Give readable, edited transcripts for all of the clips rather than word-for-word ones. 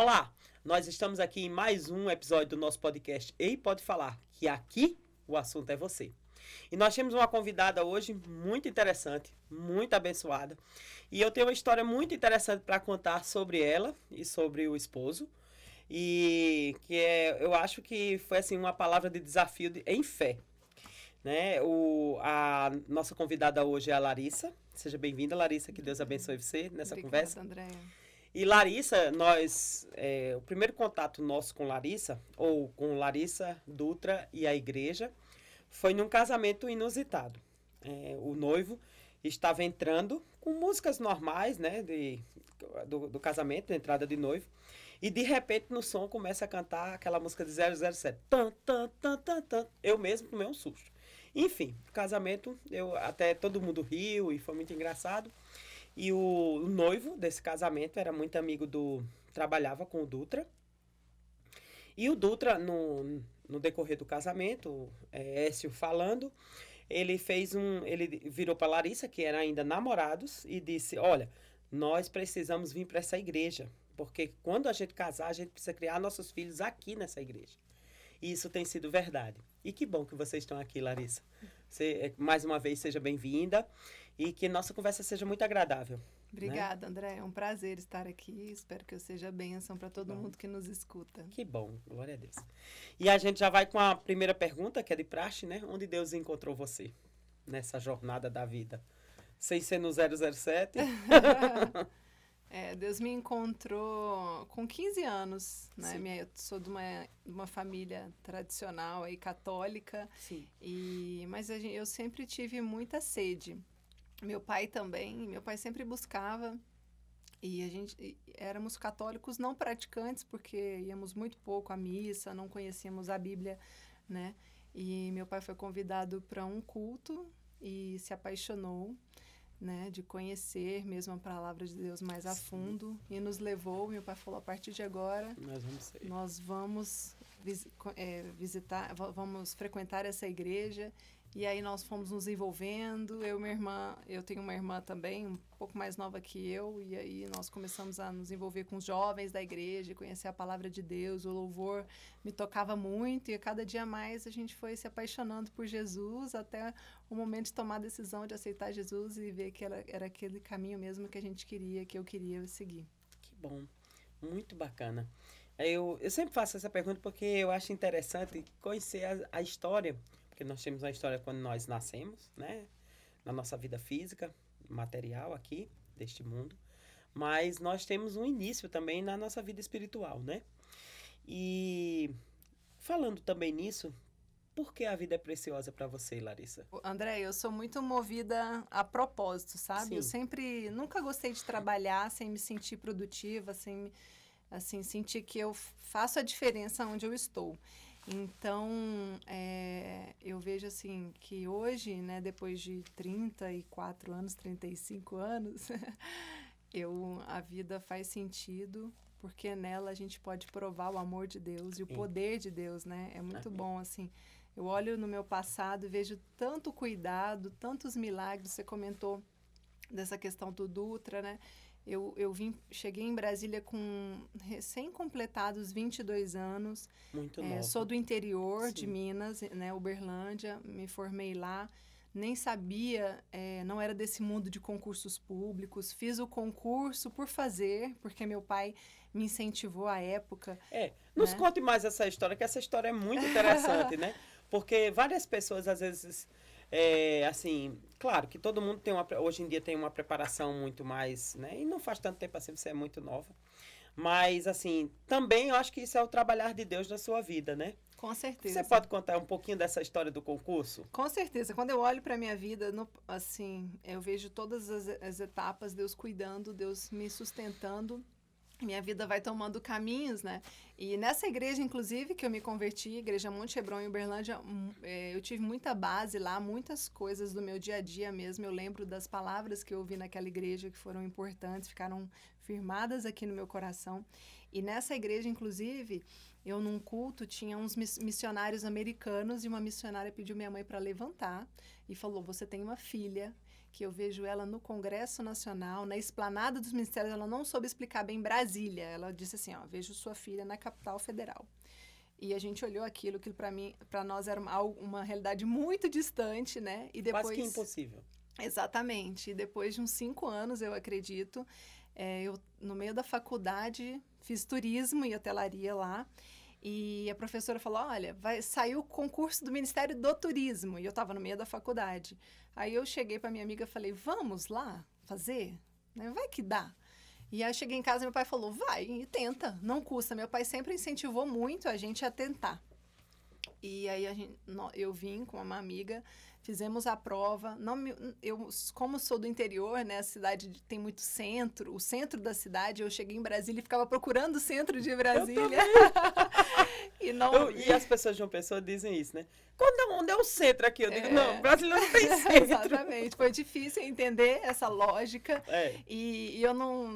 Olá, nós estamos aqui em mais um episódio do nosso podcast Ei Pode Falar, que aqui o assunto é você. E nós temos uma convidada hoje muito interessante, muito abençoada. E eu tenho uma história muito interessante para contar sobre ela e sobre o esposo. E que eu acho que foi assim uma palavra de desafio em fé. Né? A nossa convidada hoje é a Larissa. Seja bem-vinda, Larissa, que Deus abençoe você nessa conversa. Obrigada, Andréia. E Larissa, o primeiro contato nosso com Larissa, ou com Larissa Dutra e a igreja, foi num casamento inusitado. O noivo estava entrando com músicas normais, né, do casamento, da entrada de noivo, e de repente no som começa a cantar aquela música de 007. Tan, tan, tan, tan, tan. Eu mesmo tomei um susto. Enfim, casamento, até todo mundo riu e foi muito engraçado. E o noivo desse casamento era muito amigo trabalhava com o Dutra. E o Dutra, no decorrer do casamento, Écio falando, ele virou para Larissa, que era ainda namorados, e disse: olha, nós precisamos vir para essa igreja, porque quando a gente casar, a gente precisa criar nossos filhos aqui nessa igreja. E isso tem sido verdade. E que bom que vocês estão aqui, Larissa. Você, mais uma vez, seja bem-vinda e que nossa conversa seja muito agradável. Obrigada, André. É um prazer estar aqui. Espero que eu seja bênção para todo mundo que nos escuta. Que bom, glória a Deus. E a gente já vai com a primeira pergunta, que é de praxe, né? Onde Deus encontrou você nessa jornada da vida? Sem ser no 007? Deus me encontrou com 15 anos, né? Eu sou de uma família tradicional e católica. Sim. Mas eu sempre tive muita sede. Meu pai também. Meu pai sempre buscava. E éramos católicos não praticantes, porque íamos muito pouco à missa, não conhecíamos a Bíblia, né? E meu pai foi convidado para um culto e se apaixonou, né, de conhecer mesmo a palavra de Deus mais a fundo, e nos levou. Meu pai falou: a partir de agora nós vamos visitar, vamos frequentar essa igreja. E aí nós fomos nos envolvendo, eu tenho uma irmã também, um pouco mais nova que eu, e aí nós começamos a nos envolver com os jovens da igreja, conhecer a palavra de Deus. O louvor me tocava muito, e a cada dia mais a gente foi se apaixonando por Jesus, até o momento de tomar a decisão de aceitar Jesus e ver que era aquele caminho mesmo que eu queria seguir. Que bom, muito bacana. Eu sempre faço essa pergunta porque eu acho interessante conhecer a história. Porque nós temos uma história quando nós nascemos, né? Na nossa vida física, material aqui, deste mundo. Mas nós temos um início também na nossa vida espiritual, né? E falando também nisso, por que a vida é preciosa para você, Larissa? André, eu sou muito movida a propósito, sabe? Sim. Eu nunca gostei de trabalhar sem me sentir produtiva, sentir que eu faço a diferença onde eu estou. Então, eu vejo assim que hoje, né, depois de 34 anos, 35 anos, a vida faz sentido, porque nela a gente pode provar o amor de Deus e o poder de Deus, né? É muito bom, assim. Eu olho no meu passado e vejo tanto cuidado, tantos milagres. Você comentou dessa questão do Dutra, né? Cheguei em Brasília com recém-completados 22 anos. Muito nova. Sou do interior Sim. de Minas, né, Uberlândia, me formei lá. Nem sabia, não era desse mundo de concursos públicos. Fiz o concurso por fazer, porque meu pai me incentivou à época. Nos conte mais essa história, que essa história é muito interessante, né? Porque várias pessoas, às vezes... assim, claro que todo mundo hoje em dia tem uma preparação muito mais, né? E não faz tanto tempo assim, você é muito nova. Mas, assim, também eu acho que isso é o trabalhar de Deus na sua vida, né? Com certeza. Você pode contar um pouquinho dessa história do concurso? Com certeza. Quando eu olho para a minha vida, eu vejo todas as etapas, Deus cuidando, Deus me sustentando. Minha vida vai tomando caminhos, né? E nessa igreja, inclusive, que eu me converti, Igreja Monte Hebron em Uberlândia, eu tive muita base lá, muitas coisas do meu dia a dia mesmo. Eu lembro das palavras que eu ouvi naquela igreja que foram importantes, ficaram firmadas aqui no meu coração. E nessa igreja, inclusive, eu num culto tinha uns missionários americanos, e uma missionária pediu minha mãe para levantar e falou: você tem uma filha que eu vejo ela no Congresso Nacional, na esplanada dos ministérios. Ela não soube explicar bem Brasília. Ela disse assim, ó, vejo sua filha na capital federal. E a gente olhou aquilo para mim, para nós era uma realidade muito distante, né? E depois, quase que impossível. Exatamente. E depois de uns 5 anos, eu acredito, eu, no meio da faculdade, fiz turismo e hotelaria lá. E a professora falou, olha, saiu o concurso do Ministério do Turismo. E eu estava no meio da faculdade. Aí eu cheguei para minha amiga e falei, vamos lá fazer? Vai que dá. E aí eu cheguei em casa e meu pai falou, vai e tenta, não custa. Meu pai sempre incentivou muito a gente a tentar. E aí eu vim com uma amiga, fizemos a prova. Eu, como sou do interior, né, a cidade tem muito centro, o centro da cidade, eu cheguei em Brasília e ficava procurando o centro de Brasília. E as pessoas de uma pessoa dizem isso, né? Onde é o centro aqui? Eu digo, não, Brasília não tem centro. Exatamente, foi difícil entender essa lógica. E eu não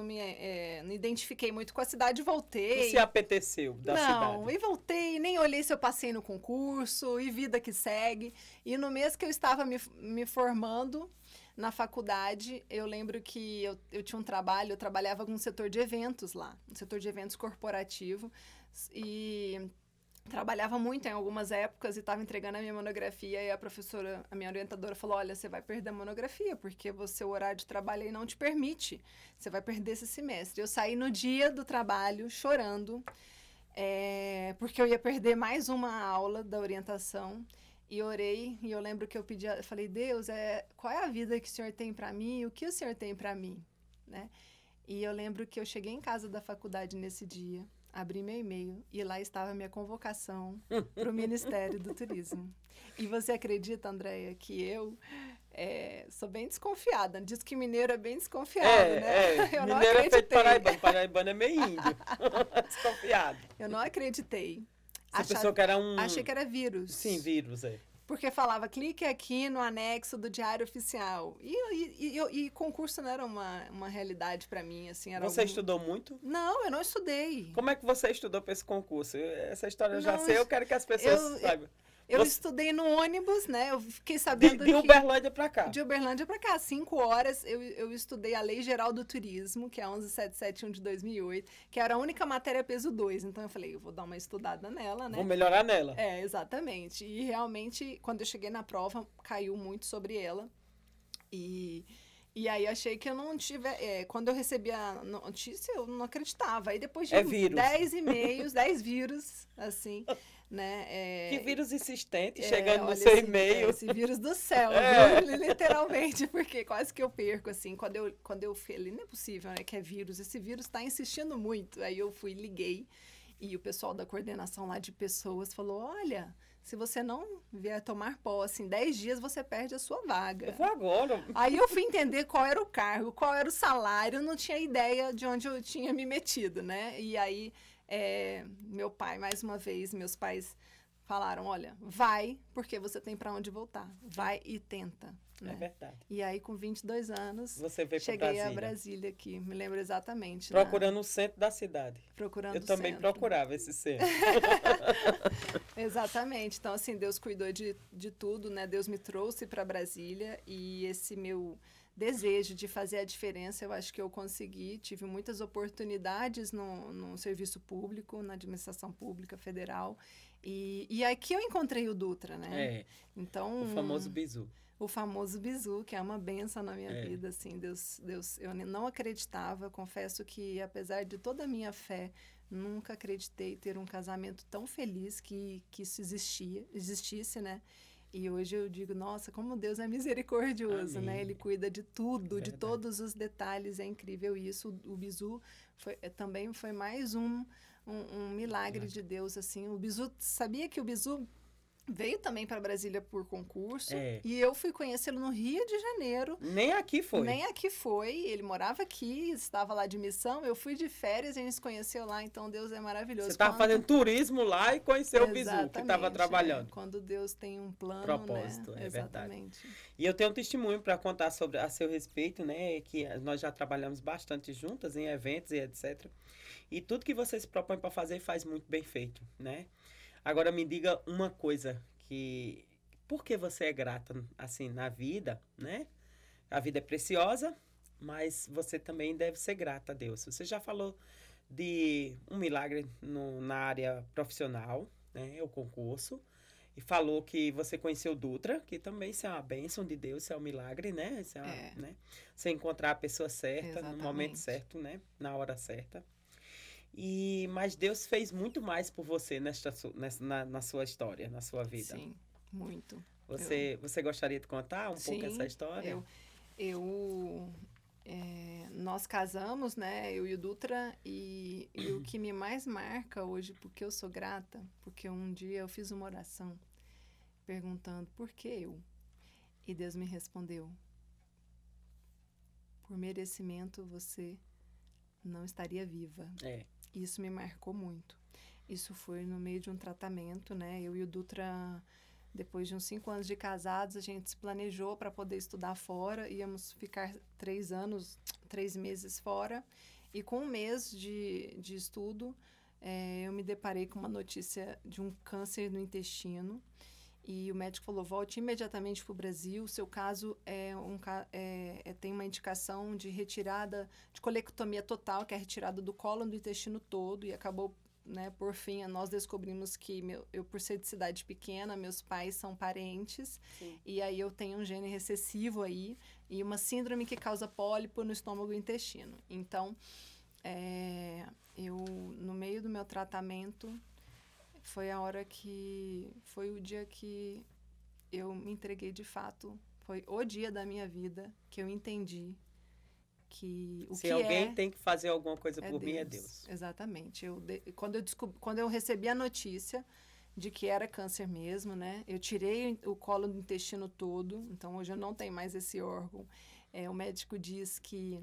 me identifiquei muito com a cidade, voltei. Não se apeteceu da cidade. Não, e voltei, nem olhei se eu passei no concurso, e vida que segue. E no mês que eu estava me formando na faculdade, eu lembro que eu tinha um trabalho, eu trabalhava com um setor de eventos lá, um setor de eventos corporativo, e trabalhava muito em algumas épocas e estava entregando a minha monografia e a professora, a minha orientadora falou, olha, você vai perder a monografia porque o horário de trabalho aí não te permite, você vai perder esse semestre. Eu saí no dia do trabalho chorando, porque eu ia perder mais uma aula da orientação e orei, e eu lembro que eu falei, Deus, qual é a vida que o Senhor tem para mim e o que o Senhor tem para mim, né? E eu lembro que eu cheguei em casa da faculdade nesse dia, abri meu e-mail e lá estava a minha convocação para o Ministério do Turismo. E você acredita, Andréia, que eu sou bem desconfiada. Diz que mineiro é bem desconfiado, né? Eu não mineiro acreditei. É feito paraibano. Paraibano é meio índio. Desconfiado. Eu não acreditei. Você pensou que era Achei que era vírus. Sim, vírus, Porque falava, clique aqui no anexo do Diário Oficial. E concurso não era uma realidade para mim, assim. Você estudou muito? Não, eu não estudei. Como é que você estudou para esse concurso? Essa história eu já sei, eu quero que as pessoas saibam. Eu estudei no ônibus, né? Eu fiquei sabendo de Uberlândia para cá. De Uberlândia para cá. 5 horas eu estudei a Lei Geral do Turismo, que é a 11771 de 2008, que era a única matéria peso 2. Então eu falei, eu vou dar uma estudada nela, né? Vou melhorar nela. Exatamente. E realmente, quando eu cheguei na prova, caiu muito sobre ela. E aí achei que eu não tive... quando eu recebi a notícia, eu não acreditava. Aí depois de 10 e-mails, 10 vírus, assim... Né? Que vírus insistente chegando no seu e-mail. Esse vírus do céu, viu? Literalmente, porque quase que eu perco, assim, quando eu falei, não é possível, né, que é vírus, esse vírus está insistindo muito. Aí eu liguei, e o pessoal da coordenação lá de pessoas falou, olha, se você não vier tomar posse em 10 dias, você perde a sua vaga. Eu vou agora. Aí eu fui entender qual era o cargo, qual era o salário, eu não tinha ideia de onde eu tinha me metido, né? E aí... meu pai, mais uma vez, meus pais falaram, olha, vai, porque você tem para onde voltar. Vai e tenta. Né? É verdade. E aí, com 22 anos, você veio cheguei a Brasília aqui, me lembro exatamente. Procurando o centro da cidade. Procurando o centro. Eu também procurava esse centro. Exatamente. Então, assim, Deus cuidou de tudo, né? Deus me trouxe para Brasília e esse meu... desejo de fazer a diferença, eu acho que eu consegui. Tive muitas oportunidades no serviço público, na administração pública federal. E aqui eu encontrei o Dutra, né? Então, o famoso bizu. O famoso bizu, que é uma benção na minha vida, assim. Deus, eu não acreditava, confesso que, apesar de toda a minha fé, nunca acreditei ter um casamento tão feliz que isso existisse, né? E hoje eu digo, nossa, como Deus é misericordioso, Amém. né? Ele cuida de tudo, de todos os detalhes, é incrível isso. O bizu também foi mais um milagre de Deus, assim. O bizu, sabia que o bizu veio também para Brasília por concurso e eu fui conhecê-lo no Rio de Janeiro. Nem aqui foi. Nem aqui foi. Ele morava aqui, estava lá de missão. Eu fui de férias e a gente se conheceu lá. Então, Deus é maravilhoso. Você estava fazendo turismo lá e conheceu o bizu, que estava trabalhando. Quando Deus tem um plano, propósito, né? Exatamente. Verdade. E eu tenho um testemunho para contar a seu respeito, né? Que nós já trabalhamos bastante juntas em eventos e etc. E tudo que você se propõe para fazer, faz muito bem feito, né? Agora me diga uma coisa que por que você é grata, assim, na vida, né? A vida é preciosa, mas você também deve ser grata a Deus. Você já falou de um milagre na área profissional, né? O concurso. E falou que você conheceu Dutra, que também isso é uma bênção de Deus, isso é um milagre, né? Isso é né? Você encontrar a pessoa certa, no momento certo, né? Na hora certa. Mas Deus fez muito mais por você na sua história, na sua vida. Sim, muito. Você gostaria de contar pouco essa história? Nós casamos, né? Eu e o Dutra, e o que me mais marca hoje, porque eu sou grata, porque um dia eu fiz uma oração perguntando por que eu? E Deus me respondeu: por merecimento você não estaria viva. Isso me marcou muito. Isso foi no meio de um tratamento, né? Eu e o Dutra, depois de uns 5 anos de casados, a gente se planejou para poder estudar fora. Íamos ficar 3 meses fora. E com 1 mês de estudo, eu me deparei com uma notícia de um câncer no intestino. E o médico falou: volte imediatamente para o Brasil. O seu caso tem uma indicação de retirada, de colectomia total, que é a retirada do cólon do intestino todo. E acabou, né, por fim, nós descobrimos que eu, por ser de cidade pequena, meus pais são parentes. Sim. E aí eu tenho um gene recessivo aí e uma síndrome que causa pólipo no estômago e intestino. Então, no meio do meu tratamento, foi o dia que eu me entreguei de fato. Foi o dia da minha vida que eu entendi que se alguém tem que fazer alguma coisa por mim, é Deus. Exatamente. Quando eu recebi a notícia de que era câncer mesmo, né? Eu tirei o colo do intestino todo, então hoje eu não tenho mais esse órgão. O médico diz que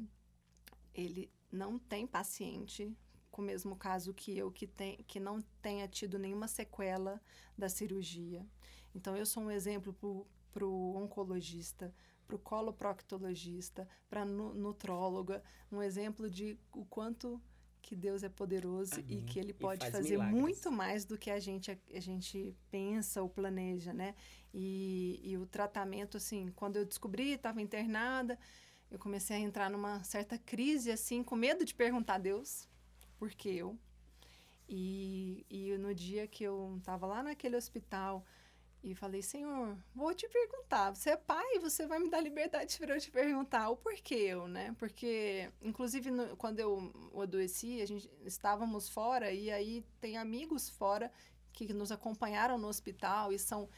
ele não tem paciente com o mesmo caso que eu, que não tenha tido nenhuma sequela da cirurgia. Então, eu sou um exemplo para o oncologista, para o coloproctologista, para a nutróloga, um exemplo de o quanto que Deus é poderoso. Amém. E que Ele pode fazer milagres. Muito mais do que a gente pensa ou planeja, né? E o tratamento, assim, quando eu descobri, estava internada, eu comecei a entrar numa certa crise, assim, com medo de perguntar a Deus por que eu. E no dia que eu estava lá naquele hospital, e falei: Senhor, vou te perguntar, você é pai, você vai me dar liberdade para eu te perguntar o porquê eu, né? Porque, inclusive, quando eu adoeci, estávamos fora, e aí tem amigos fora que nos acompanharam no hospital e são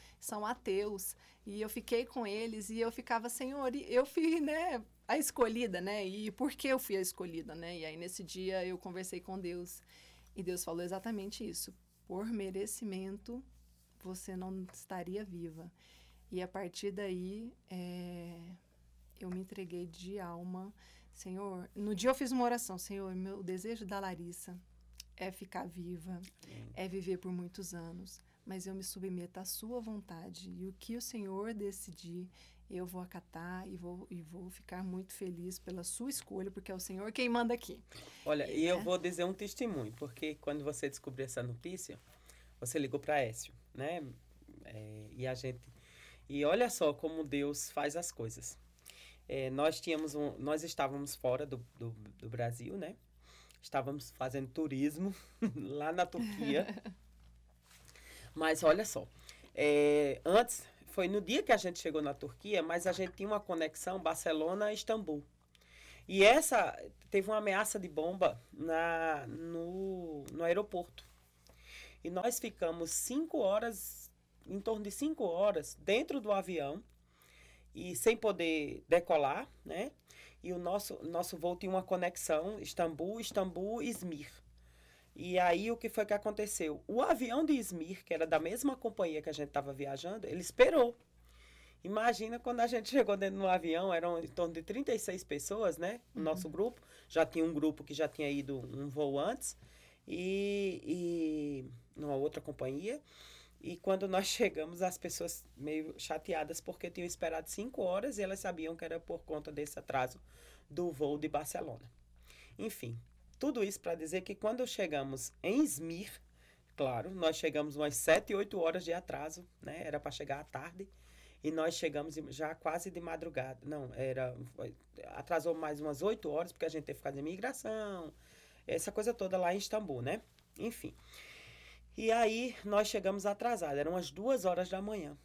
ateus, e eu fiquei com eles, e eu ficava: Senhor, e eu fui, né, a escolhida, né? E por que eu fui a escolhida, né? E aí, nesse dia, eu conversei com Deus, e Deus falou exatamente isso: por merecimento você não estaria viva. E a partir daí, eu me entreguei de alma. Senhor, no dia eu fiz uma oração: Senhor, o desejo da Larissa é ficar viva, é viver por muitos anos, mas eu me submeto à sua vontade, e o que o Senhor decidir, eu vou acatar e vou ficar muito feliz pela sua escolha, porque é o Senhor quem manda aqui. Olha, e eu vou dizer um testemunho, porque quando você descobriu essa notícia, você ligou para Écio, né? E olha só como Deus faz as coisas. Nós estávamos fora do Brasil, né? Estávamos fazendo turismo lá na Turquia. Mas olha só, antes, foi no dia que a gente chegou na Turquia, mas a gente tinha uma conexão Barcelona-Istambul. E teve uma ameaça de bomba no aeroporto. E nós ficamos 5 horas, em torno de 5 horas, dentro do avião, e sem poder decolar, né? E o nosso voo tinha uma conexão Istambul-Izmir. E aí, o que foi que aconteceu? O avião de Izmir, que era da mesma companhia que a gente estava viajando, ele esperou. Imagina quando a gente chegou dentro do avião, eram em torno de 36 pessoas, né? O nosso grupo. Já tinha um grupo que já tinha ido um voo antes, e numa outra companhia. E quando nós chegamos, as pessoas meio chateadas porque tinham esperado 5 horas e elas sabiam que era por conta desse atraso do voo de Barcelona. Enfim, tudo isso para dizer que quando chegamos em Izmir, Claro, nós chegamos umas 7, 8 horas de atraso, né? Era para chegar à tarde. E nós chegamos já quase de madrugada. Não, atrasou mais umas 8 horas, porque a gente teve que fazer imigração, essa coisa toda lá em Istambul, né? Enfim. E aí nós chegamos atrasados, eram umas 2 horas da manhã.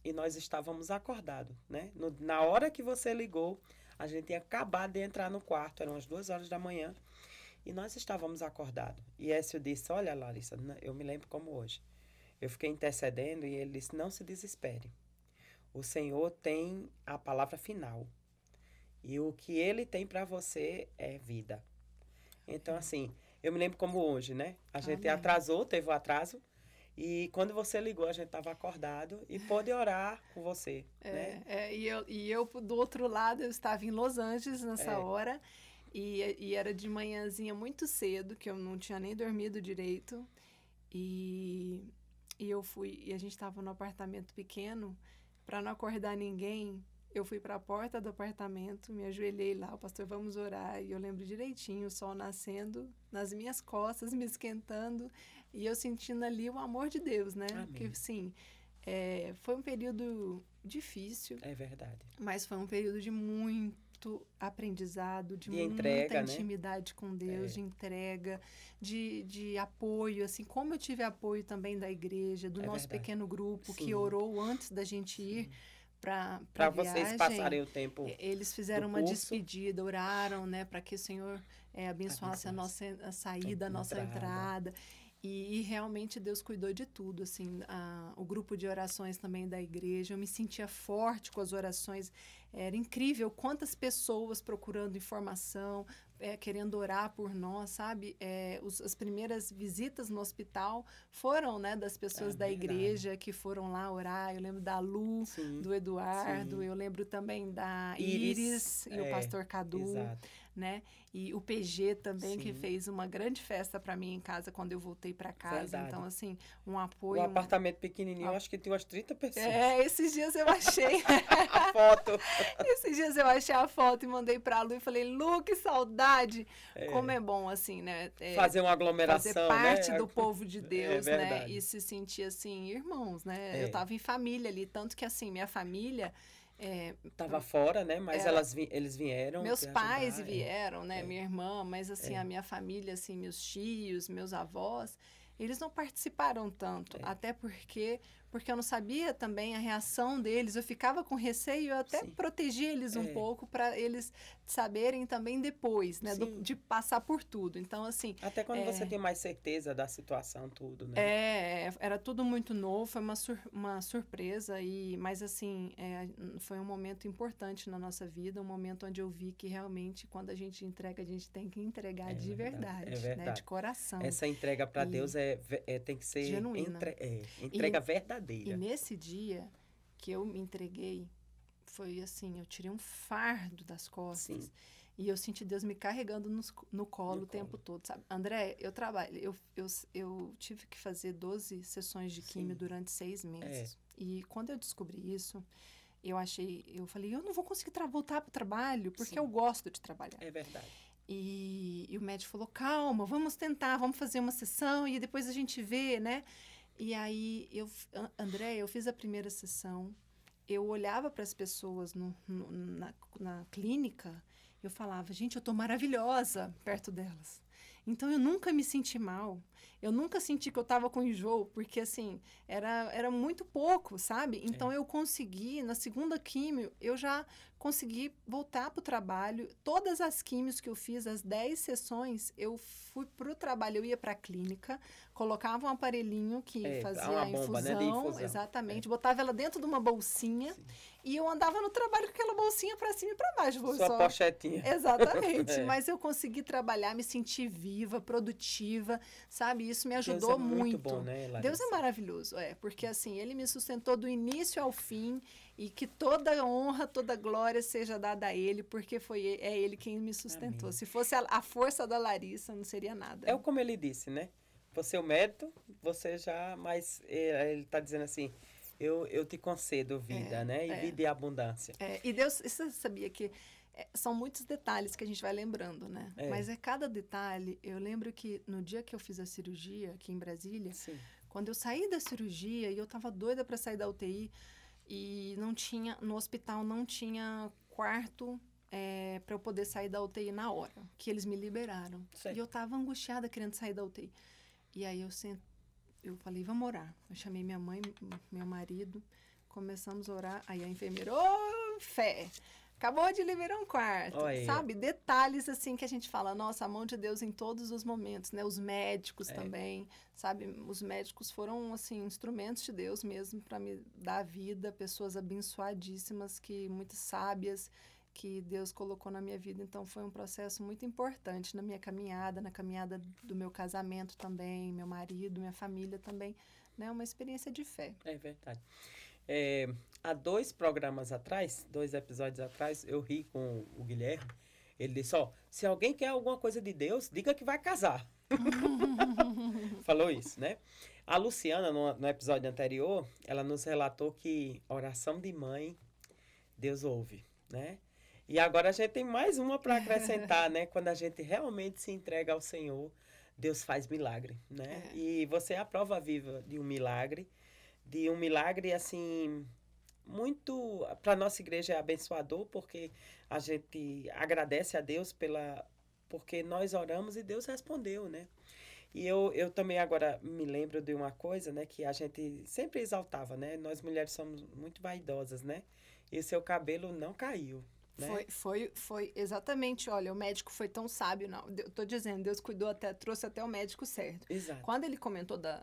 E nós estávamos acordados, né? Na hora que você ligou, a gente tinha acabado de entrar no quarto, eram umas 2 horas da manhã. E nós estávamos acordados. E Écio disse, olha, Larissa, eu me lembro como hoje. Eu fiquei intercedendo e ele disse, não se desespere. O Senhor tem a palavra final. E o que Ele tem para você é vida. Então, assim, eu me lembro como hoje, né? A gente atrasou, teve o atraso. E quando você ligou, a gente estava acordado e pôde orar com você, né? E eu, do outro lado, eu estava em Los Angeles nessa hora. E era de manhãzinha muito cedo, que eu não tinha nem dormido direito. E eu fui... E a gente estava num apartamento pequeno. Para não acordar ninguém, eu fui para a porta do apartamento, me ajoelhei lá, o pastor, vamos orar. E eu lembro direitinho, o sol nascendo nas minhas costas, me esquentando. E eu sentindo ali o amor de Deus, né? Amém. Porque, assim, foi um período difícil. É verdade. Mas foi um período de muito aprendizado, de muita entrega, intimidade, né? Com Deus, de entrega, de apoio, assim, como eu tive apoio também da igreja, do nosso pequeno grupo, que orou antes da gente ir para a viagem. Vocês passarem o tempo. Eles fizeram uma despedida, oraram, né, para que o Senhor abençoasse a nossa saída, a nossa entrada. E realmente Deus cuidou de tudo, assim, o grupo de orações também da igreja, eu me sentia forte com as orações, era incrível quantas pessoas procurando informação, querendo orar por nós, sabe? As primeiras visitas no hospital foram, né, das pessoas da igreja que foram lá orar. Eu lembro da Lu, do Eduardo, eu lembro também da Iris e o pastor Cadu, né? E o PG também, que fez uma grande festa para mim em casa quando eu voltei para casa. Verdade. Então, assim, um apoio... O apartamento pequenininho, eu acho que tinha umas 30 pessoas. Esses dias eu achei... a foto. Esses dias eu achei a foto e mandei pra Lu e falei, Lu, que saudade! Como é bom, assim, né? Fazer uma aglomeração, fazer parte, né, do povo de Deus, né? Verdade. E se sentir, assim, irmãos, né? Eu tava em família ali, tanto que, assim, minha família... Tava fora, né? Mas eles vieram. Meus pais vieram, né? Minha irmã, mas assim, a minha família, assim, meus tios, meus avós, eles não participaram tanto. Até porque eu não sabia também a reação deles. Eu ficava com receio, eu até protegia eles um pouco para eles saberem também depois, né? De passar por tudo. Então, assim... Até quando você tem mais certeza da situação, tudo, né? Era tudo muito novo, foi uma surpresa, mas, assim, foi um momento importante na nossa vida, um momento onde eu vi que, realmente, quando a gente entrega, a gente tem que entregar de verdade, né? De coração. Essa entrega para Deus tem que ser... genuína. Entrega verdadeira. E nesse dia que eu me entreguei, foi assim, eu tirei um fardo das costas. E eu senti Deus me carregando no colo o tempo todo, sabe? André, eu tive que fazer 12 sessões de químio durante 6 meses. E quando eu descobri isso, eu falei, eu não vou conseguir voltar para o trabalho, porque eu gosto de trabalhar. É verdade. E o médico falou, calma, vamos tentar, vamos fazer uma sessão e depois a gente vê, né? E aí, André, eu fiz a primeira sessão, eu olhava para as pessoas na clínica, eu falava, gente, eu tô maravilhosa perto delas. Então, eu nunca me senti mal. Eu nunca senti que eu estava com enjoo, porque, assim, era muito pouco, sabe? Então, eu consegui, na segunda químio, eu já consegui voltar para o trabalho. Todas as químios que eu fiz, as 10 sessões, eu fui para o trabalho. Eu ia para a clínica, colocava um aparelhinho que fazia a infusão, bomba, né, de infusão. Exatamente, botava ela dentro de uma bolsinha e eu andava no trabalho com aquela bolsinha para cima e para baixo. Sua pochetinha. Exatamente, mas eu consegui trabalhar, me sentir viva, produtiva, sabe? Isso me ajudou Deus é muito bom, né, Larissa? Deus é maravilhoso, porque assim, Ele me sustentou do início ao fim e que toda honra, toda glória seja dada a Ele, porque é Ele quem me sustentou. Amém. Se fosse a força da Larissa, não seria nada. Como ele disse, né? Você é o mérito, você já... Mas ele está dizendo assim, eu te concedo vida, né? E vida e abundância. E Deus, você sabia que são muitos detalhes que a gente vai lembrando, né? Mas cada detalhe, eu lembro que no dia que eu fiz a cirurgia aqui em Brasília, Sim. quando eu saí da cirurgia e eu tava doida para sair da UTI e no hospital não tinha quarto para eu poder sair da UTI na hora, que eles me liberaram. Certo. E eu tava angustiada querendo sair da UTI. E aí eu falei, vamos orar. Eu chamei minha mãe, meu marido, começamos a orar. Aí a enfermeira, fé! Acabou de liberar um quarto, sabe? Detalhes, assim, que a gente fala, nossa, a mão de Deus em todos os momentos, né? Os médicos também, sabe? Os médicos foram, assim, instrumentos de Deus mesmo para me dar vida, pessoas abençoadíssimas, muitas sábias, que Deus colocou na minha vida. Então, foi um processo muito importante na minha caminhada, na caminhada do meu casamento também, meu marido, minha família também, né? Uma experiência de fé. É verdade. Há 2 programas atrás, 2 episódios atrás, eu ri com o Guilherme. Ele disse, se alguém quer alguma coisa de Deus, diga que vai casar. Falou isso, né? A Luciana, no episódio anterior, ela nos relatou que oração de mãe, Deus ouve, né? E agora a gente tem mais uma para acrescentar, né? Quando a gente realmente se entrega ao Senhor, Deus faz milagre, né? E você é a prova viva de um milagre, assim, muito, para a nossa igreja é abençoador, porque a gente agradece a Deus porque nós oramos e Deus respondeu, né? E eu também agora me lembro de uma coisa, né, que a gente sempre exaltava, né? Nós mulheres somos muito vaidosas, né? E o seu cabelo não caiu. Né? Foi exatamente, olha, o médico foi tão sábio, não, eu tô dizendo, Deus trouxe até o médico certo. Exato. Quando ele comentou da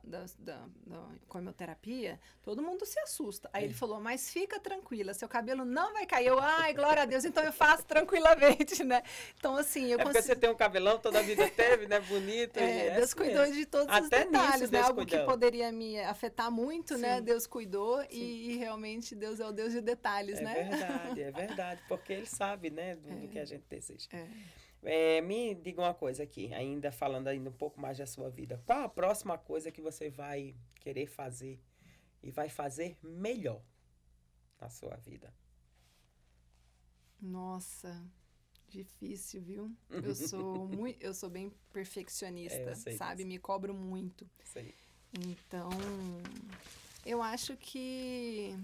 quimioterapia, todo mundo se assusta. Aí ele falou, mas fica tranquila, seu cabelo não vai cair. Ai, glória a Deus, então eu faço tranquilamente, né? Então, assim, porque você tem um cabelão, toda a vida teve, né? Bonito. Deus cuidou de todos os detalhes, né? Algo que poderia me afetar muito, né? Deus cuidou e realmente Deus é o Deus de detalhes, né? É verdade, porque ele sabe, né, do que a gente deseja. Me diga uma coisa aqui, falando ainda um pouco mais da sua vida. Qual a próxima coisa que você vai querer fazer e vai fazer melhor na sua vida? Nossa, difícil, viu? Eu sou bem perfeccionista, sabe? Me cobro muito. Sei. Então, eu acho que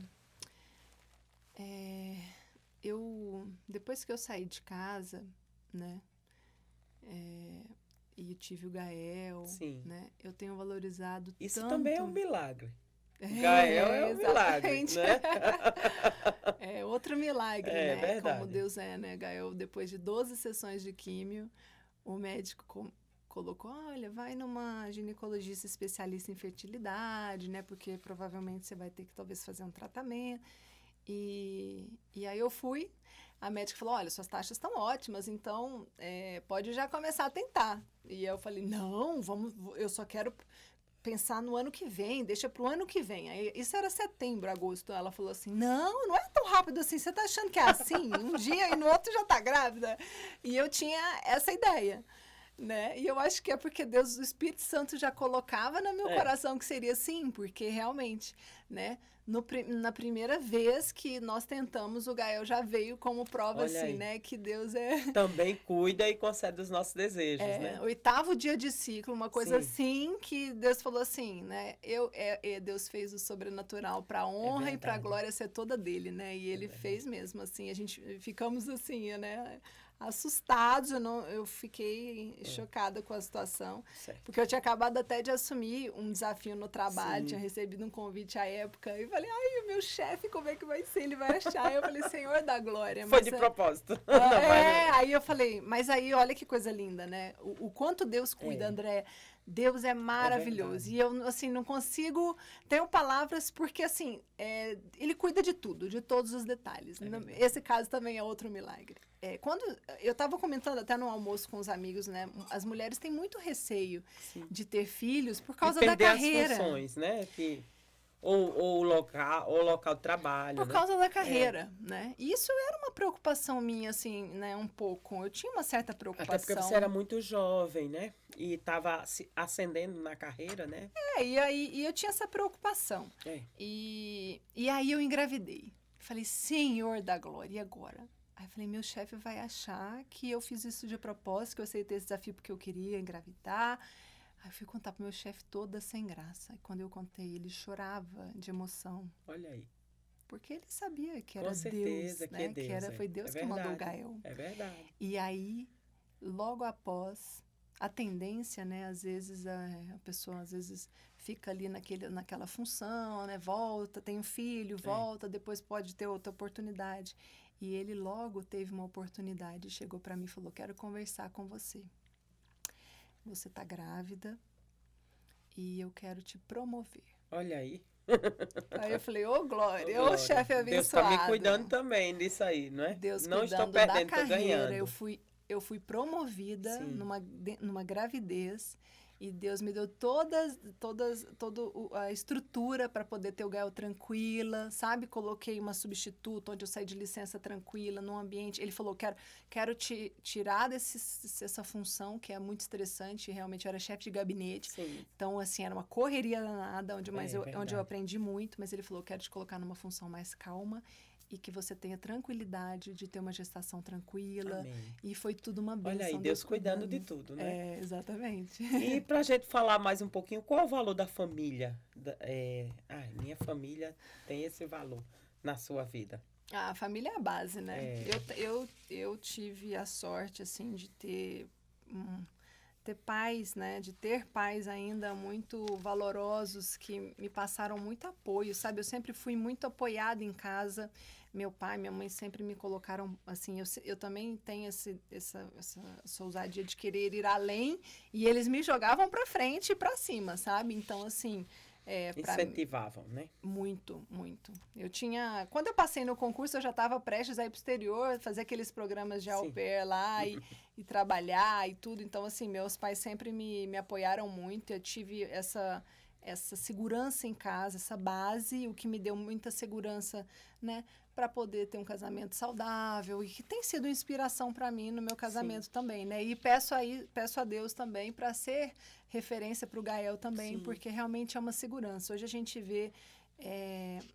depois que eu saí de casa, né, e eu tive o Gael, né, eu tenho valorizado isso tanto. Também é um milagre. Gael é um milagre, né? É outro milagre, né? Verdade. Como Deus é, né, Gael? Depois de 12 sessões de químio, o médico colocou, olha, vai numa ginecologista especialista em fertilidade, né? Porque provavelmente você vai ter que talvez fazer um tratamento. E aí eu fui, a médica falou, olha, suas taxas estão ótimas, então pode já começar a tentar. E eu falei, não, eu só quero pensar no ano que vem, deixa pro ano que vem. Aí, isso era setembro, agosto. Ela falou assim, não é tão rápido assim, você tá achando que é assim? Um dia e no outro já tá grávida? E eu tinha essa ideia, né? E eu acho que é porque Deus, o Espírito Santo já colocava no meu coração que seria assim, porque realmente, né? Na primeira vez que nós tentamos, o Gael já veio como prova, assim, aí, né? Que Deus também cuida e concede os nossos desejos, né? 8º dia de ciclo, uma coisa assim, que Deus falou assim, né? Deus fez o sobrenatural para a honra e para a glória ser toda dele, né? E ele fez mesmo, assim. A gente ficamos assim, né? Assustados, eu fiquei chocada com a situação, porque eu tinha acabado até de assumir um desafio no trabalho, tinha recebido um convite à época, e falei, ai, o meu chefe, como é que vai ser? Ele vai achar? Eu falei, Senhor da glória. Foi de propósito. Aí eu falei, mas aí olha que coisa linda, né? O quanto Deus cuida, André. Deus é maravilhoso. E eu, assim, não consigo... Tenho palavras porque, assim, ele cuida de tudo, de todos os detalhes. Esse caso também é outro milagre. Quando eu estava comentando até no almoço com os amigos, né? As mulheres têm muito receio de ter filhos por causa da carreira. As funções, né? Ou o local de trabalho. Por causa da carreira, né? E isso era uma preocupação minha, assim, né? Um pouco. Eu tinha uma certa preocupação. Até porque você era muito jovem, né? E estava ascendendo na carreira, né? E eu tinha essa preocupação. E aí eu engravidei. Falei, Senhor da glória, e agora? Aí eu falei, meu chefe vai achar que eu fiz isso de propósito, que eu aceitei esse desafio porque eu queria engravidar. Aí eu fui contar pro meu chefe toda sem graça. E quando eu contei, ele chorava de emoção. Olha aí. Porque ele sabia que Com era certeza Deus, que é né? Deus, Foi É Deus que mandou o verdade. Gael. É verdade. E aí, logo após, a tendência, né? Às vezes a pessoa às vezes fica ali naquela função, né? Volta, tem um filho, volta, depois pode ter outra oportunidade. E ele logo teve uma oportunidade, chegou para mim e falou, quero conversar com você. Você está grávida e eu quero te promover. Olha aí. Aí eu falei, ô glória, Ô, ô chefe abençoado. Deus está me cuidando também disso aí, não é? Deus não estou cuidando perdendo, da estou carreira. ganhando. Eu fui promovida Sim. numa gravidez e Deus me deu toda a estrutura para poder ter o Gael tranquila, sabe? Coloquei uma substituta onde eu saí de licença tranquila, num ambiente. Ele falou, quero te tirar dessa função que é muito estressante. Realmente eu era chefe de gabinete. Sim. Então, assim, era uma correria danada, onde eu verdade. aprendi muito, mas ele falou, quero te colocar numa função mais calma e que você tenha tranquilidade de ter uma gestação tranquila. Amém. E foi tudo uma bênção. Olha aí, Deus cuidando de tudo, né? É, exatamente. E para a gente falar mais um pouquinho, qual é o valor da família? Minha família tem esse valor na sua vida. A família é a base, né? Eu tive a sorte, assim, de ter pais, né? De ter pais ainda muito valorosos que me passaram muito apoio, sabe? Eu sempre fui muito apoiada em casa. Meu pai, minha mãe sempre me colocaram, assim, eu também tenho essa ousadia de querer ir além e eles me jogavam para frente e para cima, sabe? Então, assim... Incentivavam, né? Muito, muito. Quando eu passei no concurso, eu já estava prestes a ir pro exterior, fazer aqueles programas de au pair lá e trabalhar e tudo. Então, assim, meus pais sempre me apoiaram muito. Eu tive essa segurança em casa, essa base, o que me deu muita segurança, né? Para poder ter um casamento saudável e que tem sido inspiração para mim no meu casamento também, né? E peço a Deus também para ser referência para o Gael também, porque realmente é uma segurança. Hoje a gente vê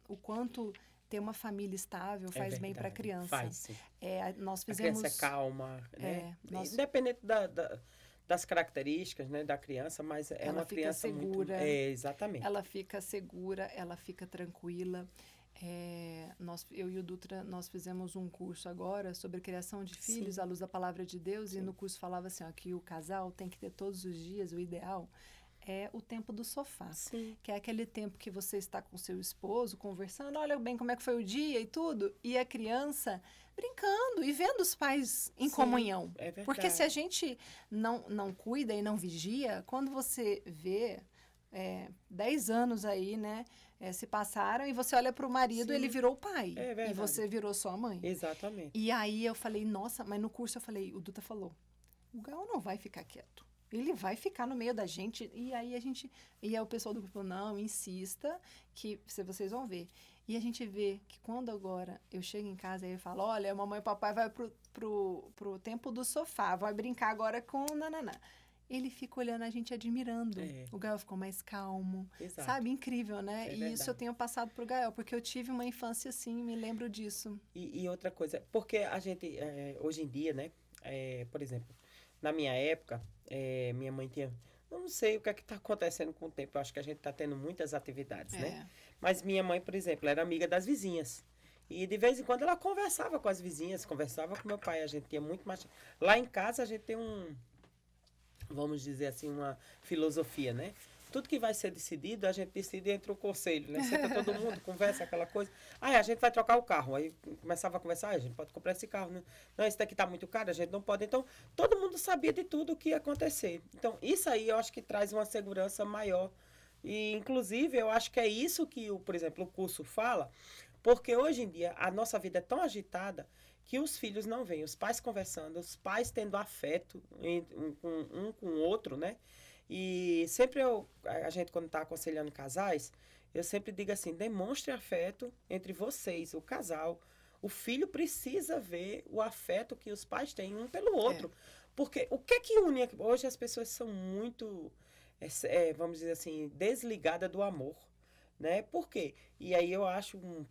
o quanto ter uma família estável faz bem para a criança. Faz, sim. Nós A fizemos... criança é calma, né? Independente das características, né, da criança, mas uma criança segura, muito... exatamente. Ela fica segura, ela fica tranquila. Eu e o Dutra, nós fizemos um curso agora sobre criação de filhos à luz da palavra de Deus, e no curso falava assim, ó, que o casal tem que ter todos os dias, o ideal é o tempo do sofá, que é aquele tempo que você está com seu esposo conversando, olha bem como é que foi o dia e tudo, e a criança brincando e vendo os pais em comunhão. É verdade. Porque se a gente não cuida e não vigia, quando você vê 10 anos aí, né, se passaram e você olha para o marido, ele virou pai. E você virou sua mãe. Exatamente. E aí eu falei, nossa, mas no curso eu falei, o Duta falou, o Gael não vai ficar quieto. Ele vai ficar no meio da gente. E aí o pessoal do grupo falou, não, insista, que vocês vão ver. E a gente vê que quando agora eu chego em casa e eu falo, olha, mamãe e papai vai pro tempo do sofá, vai brincar agora com nananá. Ele fica olhando a gente admirando. O Gael ficou mais calmo. Exato. Sabe? Incrível, né? Verdade. Isso eu tenho passado pro Gael, porque eu tive uma infância assim, me lembro disso. E outra coisa, porque a gente, hoje em dia, né? Por exemplo, na minha época, minha mãe tinha... Não sei o que é que está acontecendo com o tempo. Eu acho que a gente está tendo muitas atividades, né? Mas minha mãe, por exemplo, era amiga das vizinhas. E de vez em quando ela conversava com as vizinhas, conversava com meu pai. A gente tinha muito mais... Lá em casa a gente tem vamos dizer assim, uma filosofia, né? Tudo que vai ser decidido, a gente decide entre o conselho, né? Senta todo mundo, conversa aquela coisa. A gente vai trocar o carro. Aí começava a conversar, a gente pode comprar esse carro, né? Não, esse daqui tá muito caro, a gente não pode. Então, todo mundo sabia de tudo o que ia acontecer. Então, isso aí eu acho que traz uma segurança maior. E, inclusive, eu acho que é isso que, por exemplo, o curso fala, porque hoje em dia a nossa vida é tão agitada que os filhos não veem, os pais conversando, os pais tendo afeto um com o outro, né? E sempre a gente, quando está aconselhando casais, eu sempre digo assim, demonstre afeto entre vocês, o casal. O filho precisa ver o afeto que os pais têm um pelo outro. Porque o que é que une? Hoje as pessoas são muito, vamos dizer assim, desligadas do amor. Né? Por quê? E aí eu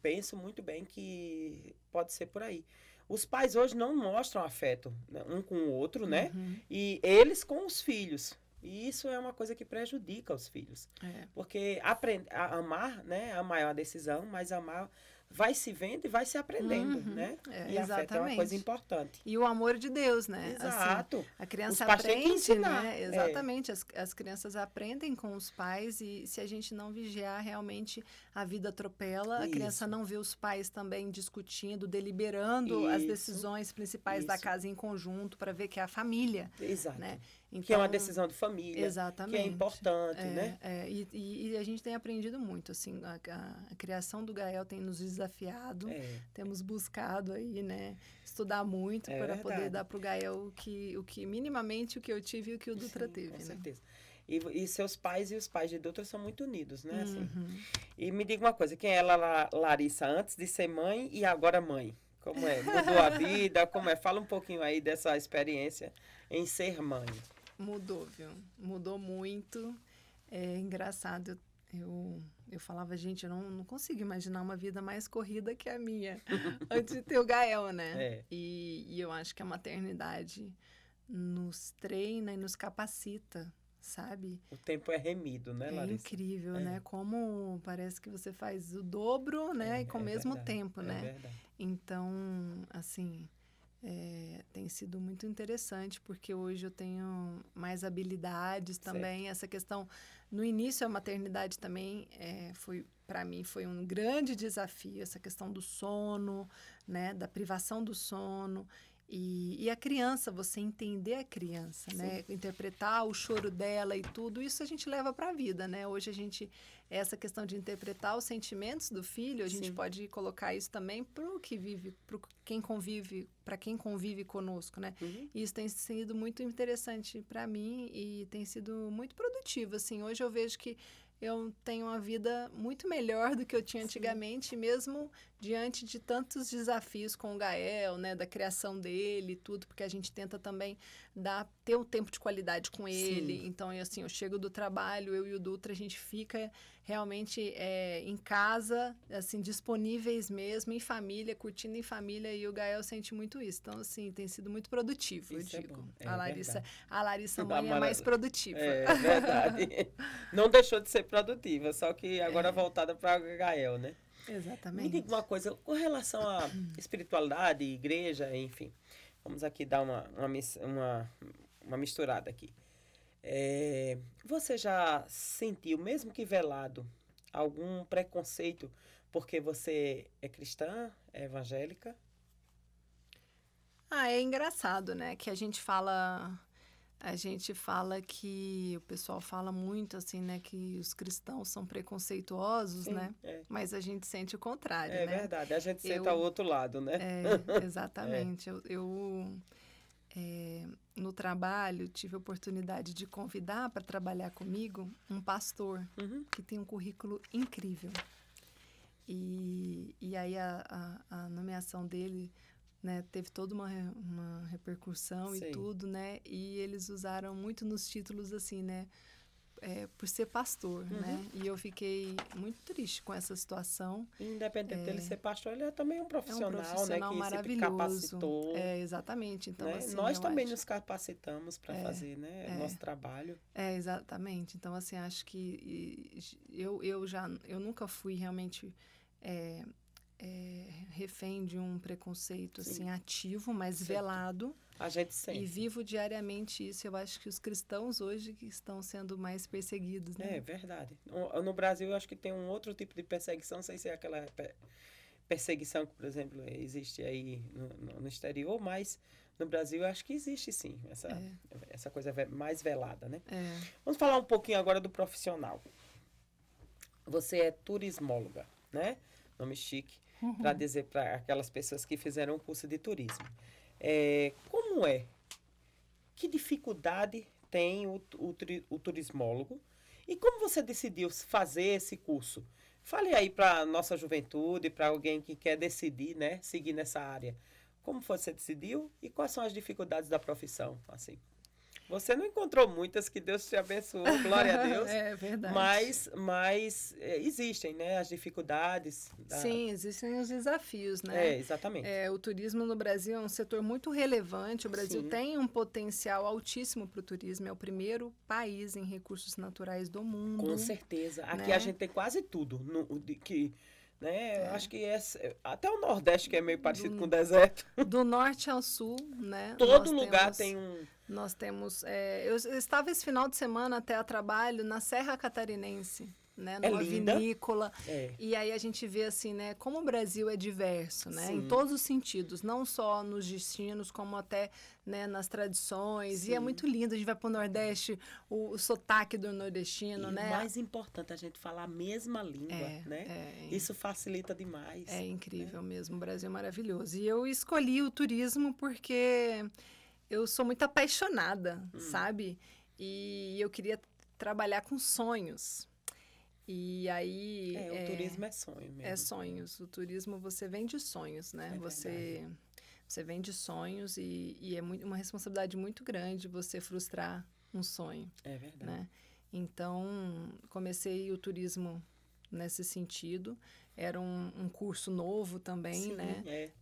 penso muito bem que pode ser por aí. Os pais hoje não mostram afeto, né, um com o outro, né? Uhum. E eles com os filhos. E isso é uma coisa que prejudica os filhos. É. Porque amar, né? Amar é uma decisão, mas amar vai se vendo e vai se aprendendo, Uhum. né? E afeto é uma Exatamente. coisa importante. E o amor de Deus, né? Exato. Assim, a criança Os pais têm que aprende, ensinar. né? Exatamente. As crianças aprendem com os pais e se a gente não vigiar, realmente a vida atropela. A criança Isso. não vê os pais também discutindo, deliberando as Isso. decisões principais da Isso. casa em conjunto para ver que é a família, Exato. né? Então, Que é uma decisão de família. exatamente. Que é importante, né? E a gente tem aprendido muito, assim, a criação do Gael tem nos desafiado, temos buscado aí, né, estudar muito para poder dar para o Gael o que minimamente o que eu tive e o que o Dutra teve, com né? certeza. E seus pais e os pais de Dutra são muito unidos, né? Assim. Uhum. E me diga uma coisa, quem é ela, Larissa, antes de ser mãe e agora mãe? Como é? Mudou a vida? Como é? Fala um pouquinho aí dessa experiência em ser mãe. Mudou, viu? Mudou muito. É engraçado. Eu falava, gente, eu não consigo imaginar uma vida mais corrida que a minha antes de ter o Gael, né? E eu acho que a maternidade nos treina e nos capacita, sabe? O tempo é remido, né, Larissa? É incrível, né? Como parece que você faz o dobro, né? E com o mesmo verdade, tempo, né? Verdade. Então, assim, tem sido muito interessante, porque hoje eu tenho mais habilidades também. Certo. Essa questão, no início, a maternidade também para mim, foi um grande desafio, essa questão do sono, né? Da privação do sono. E a criança, você entender a criança, né? Interpretar o choro dela e tudo, isso a gente leva para a vida, né? Hoje essa questão de interpretar os sentimentos do filho, a gente pode colocar isso também para quem convive conosco, né? Uhum. E isso tem sido muito interessante para mim e tem sido muito produtivo, assim. Hoje eu vejo que eu tenho uma vida muito melhor do que eu tinha antigamente, mesmo diante de tantos desafios com o Gael, né, da criação dele e tudo, porque a gente tenta também ter um tempo de qualidade com ele. Então, assim, eu chego do trabalho, eu e o Dutra, a gente fica realmente em casa, assim, disponíveis mesmo, em família, curtindo em família, e o Gael sente muito isso. Então, assim, tem sido muito produtivo, Isso eu digo. É A Larissa mãe é mais produtiva. É verdade. Não deixou de ser produtiva, só que agora voltada para Gael, né? Exatamente. Me diga uma coisa, com relação à espiritualidade, igreja, enfim. Vamos aqui dar uma misturada aqui. Você já sentiu, mesmo que velado, algum preconceito porque você é cristã, é evangélica? É engraçado, né? Que a gente fala que o pessoal fala muito assim, né? Que os cristãos são preconceituosos, né? Mas a gente sente o contrário, né? É verdade, a gente sente ao outro lado, né? Exatamente. No trabalho, tive a oportunidade de convidar para trabalhar comigo um pastor que tem um currículo incrível. E aí a nomeação dele, né, teve toda uma repercussão e tudo, né? E eles usaram muito nos títulos, assim, né? Por ser pastor, né? E eu fiquei muito triste com essa situação. Independente dele ser pastor, ele é também um profissional, né? Que maravilhoso. Se capacitou. Exatamente. Então, né? assim, Nós também nos capacitamos para fazer, né? Nosso trabalho. Exatamente. Então, assim, acho que eu nunca fui realmente refém de um preconceito assim, ativo, mas velado. A gente sente. E vivo diariamente isso. Eu acho que os cristãos hoje que estão sendo mais perseguidos, né? É verdade. No Brasil, eu acho que tem um outro tipo de perseguição, não sei se é aquela perseguição que, por exemplo, existe aí no exterior, mas no Brasil eu acho que existe sim, essa coisa mais velada, né? Vamos falar um pouquinho agora do profissional. Você é turismóloga, né? Nome chique, para dizer para aquelas pessoas que fizeram um curso de turismo. Como é? Que dificuldade tem o turismólogo? E como você decidiu fazer esse curso? Fale aí para a nossa juventude, para alguém que quer decidir, né, seguir nessa área. Como você decidiu e quais são as dificuldades da profissão? Assim? Você não encontrou muitas, que Deus te abençoe, glória a Deus. É verdade. Mas existem, né, as dificuldades. Sim, existem os desafios, né? Exatamente. O turismo no Brasil é um setor muito relevante. O Brasil Sim. tem um potencial altíssimo para o turismo. É o primeiro país em recursos naturais do mundo. Com certeza. Aqui né? a gente tem quase tudo. Eu acho que até o Nordeste, que é meio parecido com o deserto. Do norte ao sul, né? Todo lugar tem um... Nós temos... eu estava esse final de semana até a trabalho na Serra Catarinense, né? Numa vinícola. E aí a gente vê assim, né? Como o Brasil é diverso, né? Em todos os sentidos. Não só nos destinos, como até, né, nas tradições. Sim. E é muito lindo. A gente vai para o Nordeste, o sotaque do nordestino, né? O mais importante, a gente falar a mesma língua, né? Isso facilita demais. É incrível mesmo. O Brasil é maravilhoso. E eu escolhi o turismo porque eu sou muito apaixonada, sabe? E eu queria trabalhar com sonhos. E aí... o turismo é sonho mesmo. É sonhos. O turismo, você vende sonhos, né? Você vende sonhos e é uma responsabilidade muito grande você frustrar um sonho. É verdade. Né? Então, comecei o turismo nesse sentido. Era um curso novo também, Sim, né?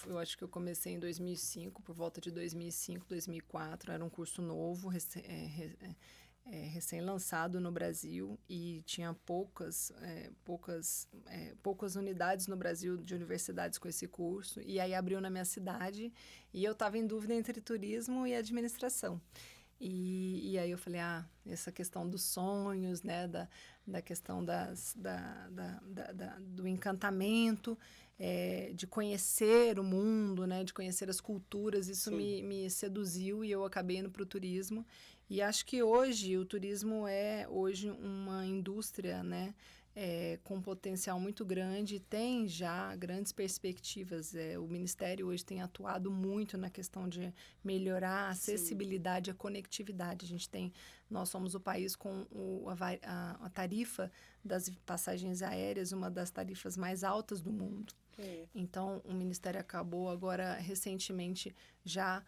Eu acho que eu comecei em 2005, por volta de 2005, 2004. Era um curso novo, recém-lançado no Brasil, e tinha poucas unidades no Brasil de universidades com esse curso. E aí abriu na minha cidade e eu estava em dúvida entre turismo e administração. E aí eu falei, essa questão dos sonhos, né, da questão do encantamento, de conhecer o mundo, né, de conhecer as culturas, isso me seduziu e eu acabei indo para o turismo. E acho que hoje o turismo é uma indústria, né, com potencial muito grande, tem já grandes perspectivas. O Ministério hoje tem atuado muito na questão de melhorar a acessibilidade, a conectividade. Nós somos o país com a tarifa das passagens aéreas, uma das tarifas mais altas do mundo. Então, o Ministério acabou agora, recentemente, já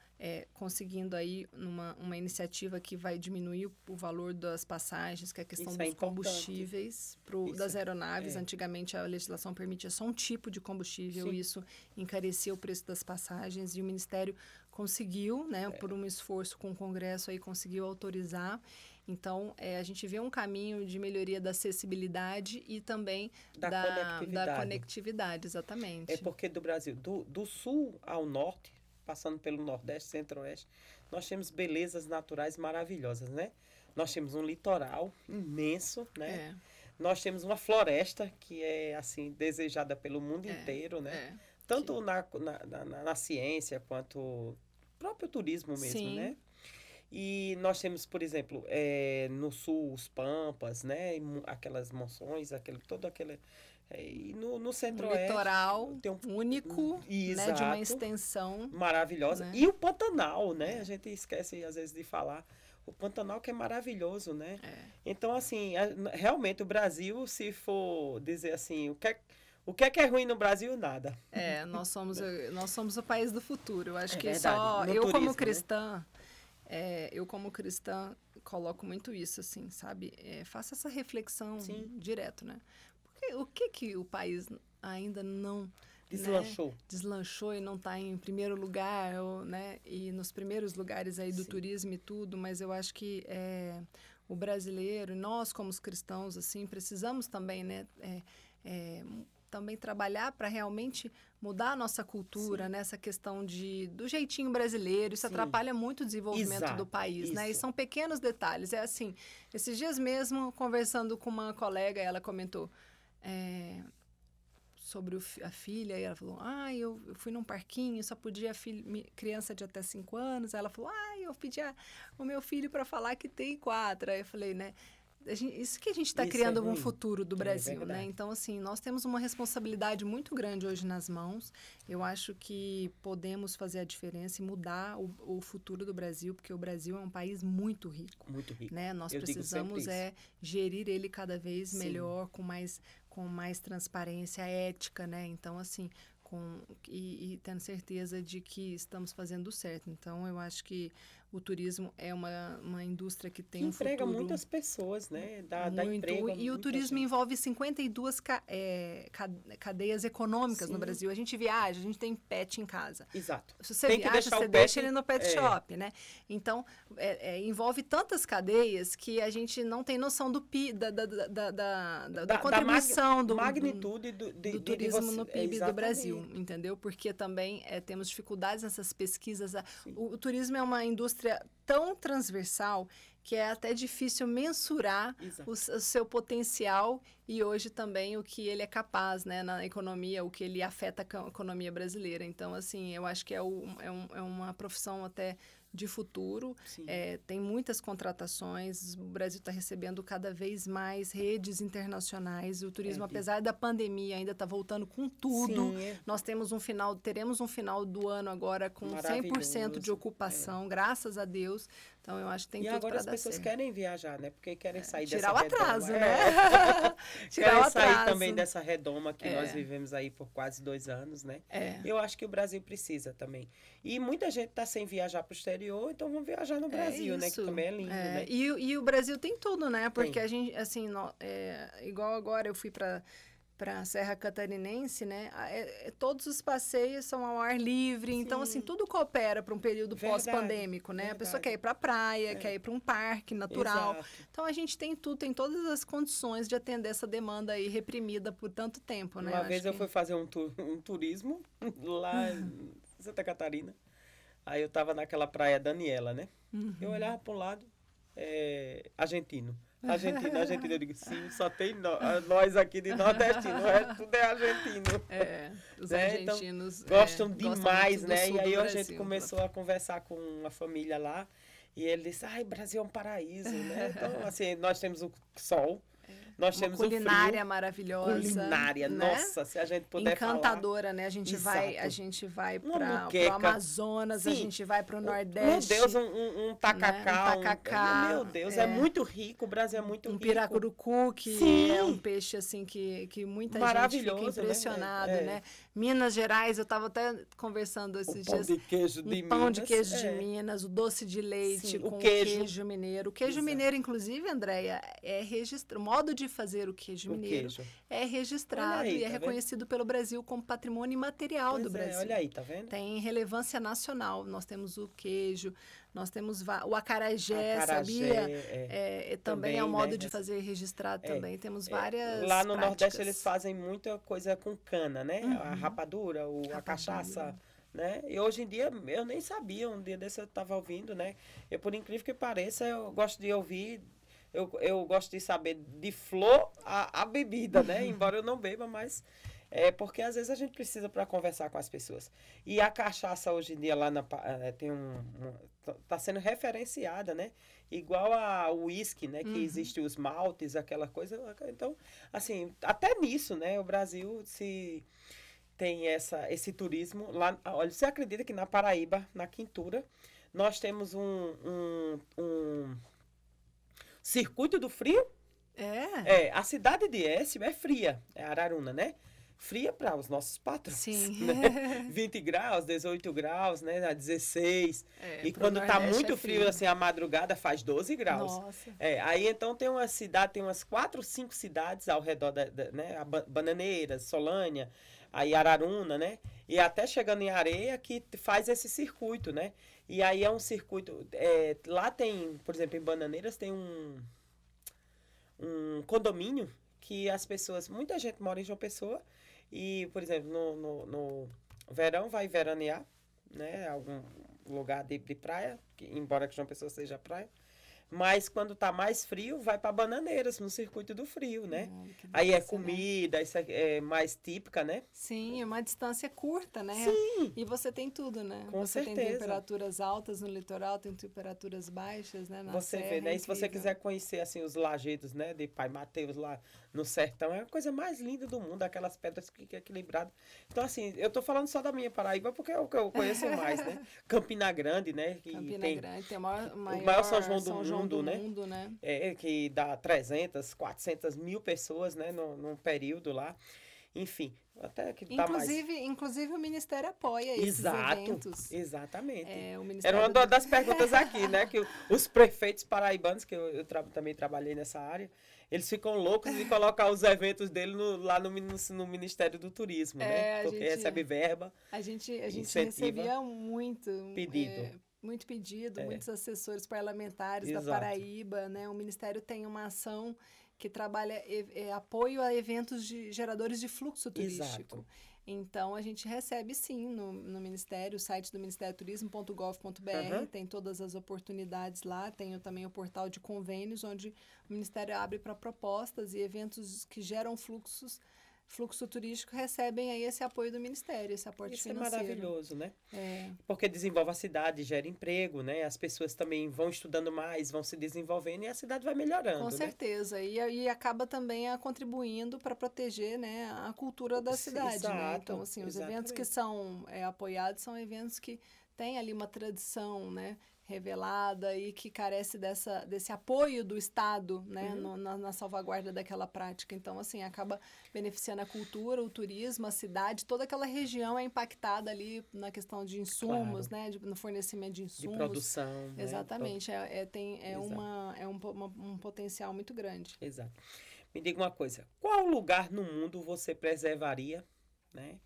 conseguindo aí uma iniciativa que vai diminuir o valor das passagens, que é a questão dos combustíveis das aeronaves. Antigamente, a legislação permitia só um tipo de combustível, e isso encarecia o preço das passagens, e o Ministério conseguiu, né, por um esforço com o Congresso, aí conseguiu autorizar. Então, a gente vê um caminho de melhoria da acessibilidade e também da conectividade, exatamente. É porque do Brasil, do sul ao norte, passando pelo Nordeste, Centro-Oeste, nós temos belezas naturais maravilhosas, né? Nós temos um litoral imenso, né? Nós temos uma floresta que é, assim, desejada pelo mundo inteiro, né? Tanto na ciência quanto próprio turismo mesmo, né? E nós temos, por exemplo, no sul, os Pampas, né? Aquelas monções, todo aquele... e no Centro-Oeste... Um litoral único, né? De uma extensão... maravilhosa. Né? E o Pantanal, né? A gente esquece, às vezes, de falar. O Pantanal, que é maravilhoso, né? Então, assim, realmente, o Brasil, se for dizer assim, o que é ruim no Brasil? Nada. Nós somos o país do futuro. Eu acho que verdade. Eu, como cristã... eu, como cristã, coloco muito isso, assim, sabe? Faça essa reflexão direto, né? Porque o que o país ainda não... Deslanchou. Né? Deslanchou e não está em primeiro lugar, né? E nos primeiros lugares aí do turismo e tudo, mas eu acho que o brasileiro, nós como os cristãos, assim, precisamos também, né? Também trabalhar para realmente mudar a nossa cultura, nessa questão do jeitinho brasileiro. Isso atrapalha muito o desenvolvimento do país, né? E são pequenos detalhes. É assim, esses dias mesmo, conversando com uma colega, ela comentou sobre a filha, e ela falou, eu fui num parquinho, só podia criança de até 5 anos. Aí ela falou, eu pedi o meu filho para falar que tem 4. Aí eu falei, né? Isso que a gente está criando um futuro do Brasil, né? Então, assim, nós temos uma responsabilidade muito grande hoje nas mãos. Eu acho que podemos fazer a diferença e mudar o futuro do Brasil, porque o Brasil é um país muito rico. Muito rico. Né? Nós precisamos gerir ele cada vez melhor, com mais transparência ética, né? Então, assim, e tendo certeza de que estamos fazendo certo. Então, eu acho que O turismo é uma indústria que tem Que um emprega futuro muitas pessoas, né? Dá muito. emprego a E o muita turismo gente. envolve 52 cadeias econômicas no Sim. Brasil. A gente viaja, a gente tem pet em casa. Exato. Se você Tem que viaja, deixar você o deixa pet. ele no pet shop, né? Então, envolve tantas cadeias que a gente não tem noção do da contribuição do magnitude de turismo você. no PIB do Brasil, Exatamente. entendeu? Porque também temos dificuldades nessas pesquisas. Sim. O turismo é uma indústria tão transversal que é até difícil mensurar Exato. o seu potencial e hoje também o que ele é capaz, né, na economia, o que ele afeta a economia brasileira. Então, assim, eu acho que é uma profissão até de futuro. Sim. Tem muitas contratações, o Brasil está recebendo cada vez mais redes internacionais. O turismo, apesar da pandemia, ainda está voltando com tudo. Sim, Nós teremos um final do ano agora com 100% de ocupação, graças a Deus. Então, eu acho que tem tudo para dar certo. E agora as pessoas querem viajar, né? Porque querem sair tirar dessa o atraso, redoma. né? Tirar Querem o atraso. sair também dessa redoma que nós vivemos aí por quase 2 anos, né? Eu acho que o Brasil precisa também. E muita gente está sem viajar para o exterior, então vamos viajar no Brasil, né? Que também é lindo, né? E o Brasil tem tudo, né? Porque a gente, assim, igual agora eu fui para a Serra Catarinense, né? Todos os passeios são ao ar livre, então, assim, tudo coopera para um período pós-pandêmico, né? Verdade. A pessoa quer ir para a praia, quer ir para um parque natural. Exato. Então, a gente tem tudo, tem todas as condições de atender essa demanda aí reprimida por tanto tempo, né? Uma vez eu fui fazer um turismo lá em Santa Catarina. Aí eu tava naquela praia Daniela, né? Eu olhava para um lado, argentino. Argentina, eu digo, sim, só tem nós aqui de nordestino, o resto tudo é argentino. Os argentinos então, gostam demais, né? E aí a gente Brasil, começou a conversar com uma família lá, e ele disse, Brasil é um paraíso, né? Então, assim, nós temos o sol, nós temos culinária o frio, maravilhosa. Culinária, né? Nossa, se a gente puder encantadora, falar. né? A gente vai para o Amazonas, Sim. A gente vai para o Nordeste. Meu Deus, um tacacá. Né? Um tacacá. Meu Deus, é muito rico, o Brasil é muito rico. Um piracurucu, que é um peixe assim que muita gente fica impressionado, né? Minas Gerais, eu estava até conversando esses dias. Pão de queijo de Minas. Pão de queijo de Minas, o doce de leite com o queijo mineiro. O queijo mineiro, inclusive, Andréia, é registrado. O modo de fazer o queijo mineiro é registrado aí, e é reconhecido pelo Brasil como patrimônio imaterial do Brasil. Olha aí, tá vendo? Tem relevância nacional. Nós temos o queijo, nós temos o acarajé, sabia? Também é um modo de fazer registrado também. Temos várias lá no práticas. Nordeste eles fazem muita coisa com cana, né? A rapadura, a cachaça, né? E hoje em dia eu nem sabia, um dia desse eu estava ouvindo, né? Por incrível que pareça, eu gosto de ouvir, eu gosto de saber de flor a bebida, né? Embora eu não beba, mas porque às vezes a gente precisa para conversar com as pessoas. E a cachaça hoje em dia lá tem tá sendo referenciada, né? Igual ao uísque, né? Que existe os maltes, aquela coisa. Então, assim, até nisso, né? O Brasil tem esse turismo. Lá, olha, você acredita que na Paraíba, na Quintura, nós temos um circuito do frio? A cidade de Écio é fria, é Araruna, né? Fria para os nossos patrões. Sim. Né? 20 graus, 18 graus, né? 16. E quando está muito frio, assim, a madrugada faz 12 graus. Nossa. Aí então tem umas 4 ou 5 cidades ao redor né? Bananeiras, Solânia, aí Araruna, né? E até chegando em Areia que faz esse circuito, né? E aí é um circuito. Lá tem, por exemplo, em Bananeiras tem um condomínio que as pessoas, muita gente mora em João Pessoa e, por exemplo, no verão vai veranear, né, algum lugar de praia, embora que João Pessoa seja praia, mas quando tá mais frio, vai para Bananeiras, no circuito do frio, né? Aí comida, isso é mais típica, né? Sim, é uma distância curta, né? Sim. E você tem tudo, né? Com certeza. Tem temperaturas altas no litoral, tem temperaturas baixas, né? Você vê, né? E se você quiser conhecer, assim, os lajedos, né? De Pai Mateus lá no sertão, é a coisa mais linda do mundo, aquelas pedras que é equilibrado. Então, assim, eu tô falando só da minha Paraíba porque é o que eu conheço mais, né? Campina Grande, né? Campina Grande tem o maior São João do mundo, né? né? Que dá 300, 400 mil pessoas, né? Num período lá. enfim, até que tá mais... Inclusive o Ministério apoia esses Exato, eventos. exatamente. O Era Ministério uma das perguntas aqui, né? Que os prefeitos paraibanos, que eu também trabalhei nessa área, eles ficam loucos de colocar os eventos dele lá no Ministério do Turismo, né? Porque recebe verba, a gente incentiva, recebia muito pedido. muito pedido, muitos assessores parlamentares da Exato. Paraíba, né? O Ministério tem uma ação que trabalha apoio a eventos geradores de fluxo turístico. Exato. Então, a gente recebe, sim, no Ministério, o site do Ministério turismo.gov.br, tem todas as oportunidades lá, tem também o portal de convênios, onde o Ministério abre para propostas e eventos que geram fluxo turístico recebem aí esse apoio do Ministério, esse aporte financeiro. Isso é maravilhoso, né? Porque desenvolve a cidade, gera emprego, né? As pessoas também vão estudando mais, vão se desenvolvendo e a cidade vai melhorando, Com certeza. E acaba também contribuindo para proteger, né, a cultura da cidade, Exato, né? Então, assim, os eventos que são apoiados são eventos que têm ali uma tradição, né, revelada e que carece desse apoio do Estado, né, na salvaguarda daquela prática. Então, assim, acaba beneficiando a cultura, o turismo, a cidade, toda aquela região é impactada ali na questão de insumos, né, no fornecimento de insumos. De produção. Exatamente, um potencial muito grande. Exato. Me diga uma coisa, qual lugar no mundo você preservaria, né,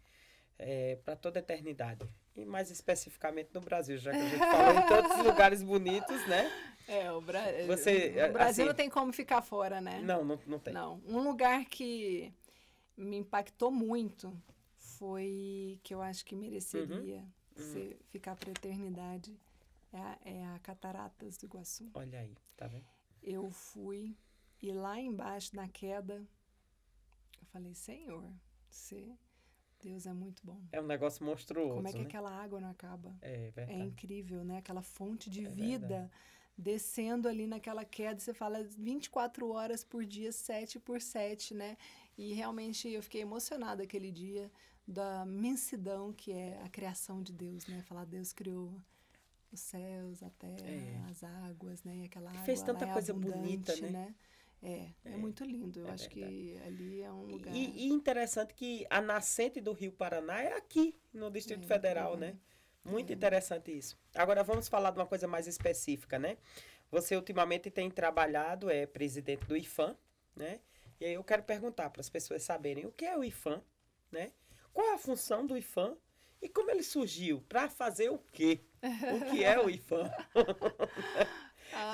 para toda a eternidade? E mais especificamente no Brasil, já que a gente falou em tantos lugares bonitos, né? O Brasil assim, não tem como ficar fora, né? Não tem. Não. Um lugar que me impactou muito foi que eu acho que mereceria ficar para a eternidade é a Cataratas do Iguaçu. Olha aí, tá vendo? Eu fui e lá embaixo, na queda, eu falei, Senhor, Deus é muito bom. É um negócio monstruoso, como é que né? aquela água não acaba? É verdade. É incrível, né? Aquela fonte de vida verdade. descendo ali naquela queda. Você fala 24 horas por dia, 7x7, né? E realmente eu fiquei emocionada aquele dia da imensidão que é a criação de Deus, né? Falar, Deus criou os céus, a terra, as águas, né? E aquela água fez tanta coisa bonita, né? É muito lindo. Eu acho que ali é um lugar... E interessante que a nascente do Rio Paraná é aqui, no Distrito Federal, né? Muito interessante isso. Agora vamos falar de uma coisa mais específica, né? Você ultimamente tem trabalhado, é presidente do IPHAN, né? E aí eu quero perguntar para as pessoas saberem o que é o IPHAN, né? Qual é a função do IPHAN e como ele surgiu? Para fazer o quê? O que é o IPHAN?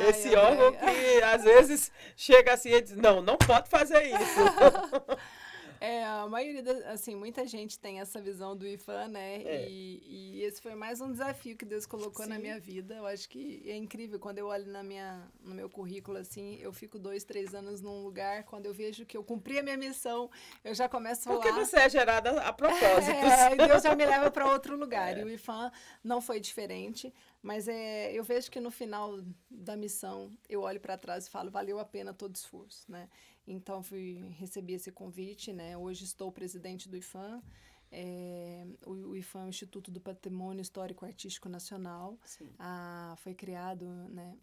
Esse órgão que às vezes chega assim e diz, não pode fazer isso. A maioria, muita gente tem essa visão do IPHAN, né? E esse foi mais um desafio que Deus colocou na minha vida. Eu acho que é incrível quando eu olho no meu currículo, assim, eu fico 2, 3 anos num lugar, quando eu vejo que eu cumpri a minha missão, eu já começo a falar... Porque você é gerada a propósito. E Deus já me leva para outro lugar. E o IPHAN não foi diferente, mas eu vejo que no final da missão, eu olho para trás e falo, valeu a pena todo esforço, né? Então, recebi esse convite, né? Hoje estou presidente do IPHAN. O IPHAN é o Instituto do Patrimônio Histórico Artístico Nacional. Foi criado, né,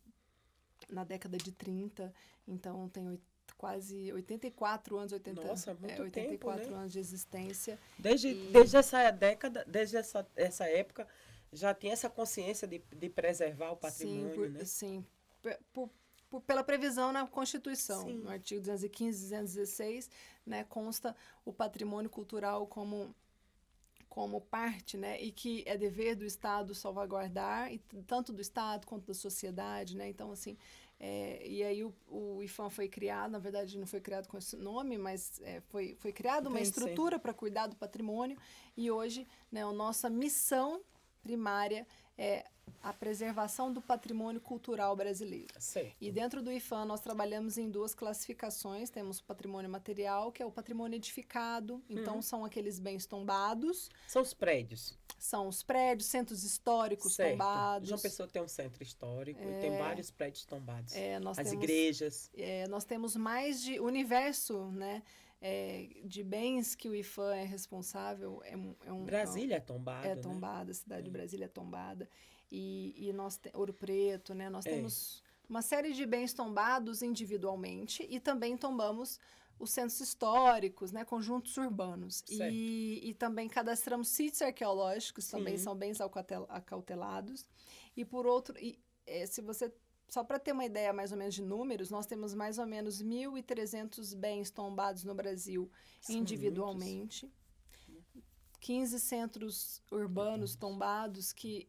na década de 30, então tem quase 84 anos, 84 anos de existência. Desde essa década, desde essa época, já tinha essa consciência de preservar o patrimônio, né? Sim, pela previsão na Constituição, no artigo 215, 216, né, consta o patrimônio cultural como parte, né, e que é dever do Estado salvaguardar, e tanto do Estado quanto da sociedade, né, então, assim, e aí o IPHAN foi criado, na verdade não foi criado com esse nome, mas foi criada uma estrutura para cuidar do patrimônio, e hoje, né, a nossa missão primária é a preservação do patrimônio cultural brasileiro. Certo. E dentro do IPHAN nós trabalhamos em 2 classificações. Temos o patrimônio material, que é o patrimônio edificado. Então, são aqueles bens tombados. São os prédios. São os prédios, centros históricos tombados. João Pessoa tem um centro histórico e tem vários prédios tombados. Igrejas. Nós temos mais de universo, né? De bens que o IPHAN é responsável. Brasília é tombado, É tombada, a cidade de Brasília é tombada. E nós Ouro Preto, né? Nós temos uma série de bens tombados individualmente e também tombamos os centros históricos, né, conjuntos urbanos. Certo. E também cadastramos sítios arqueológicos, também Sim. são bens acautelados. E por outro, se você, só para ter uma ideia mais ou menos de números, nós temos mais ou menos 1.300 bens tombados no Brasil São individualmente. 15 centros urbanos tombados que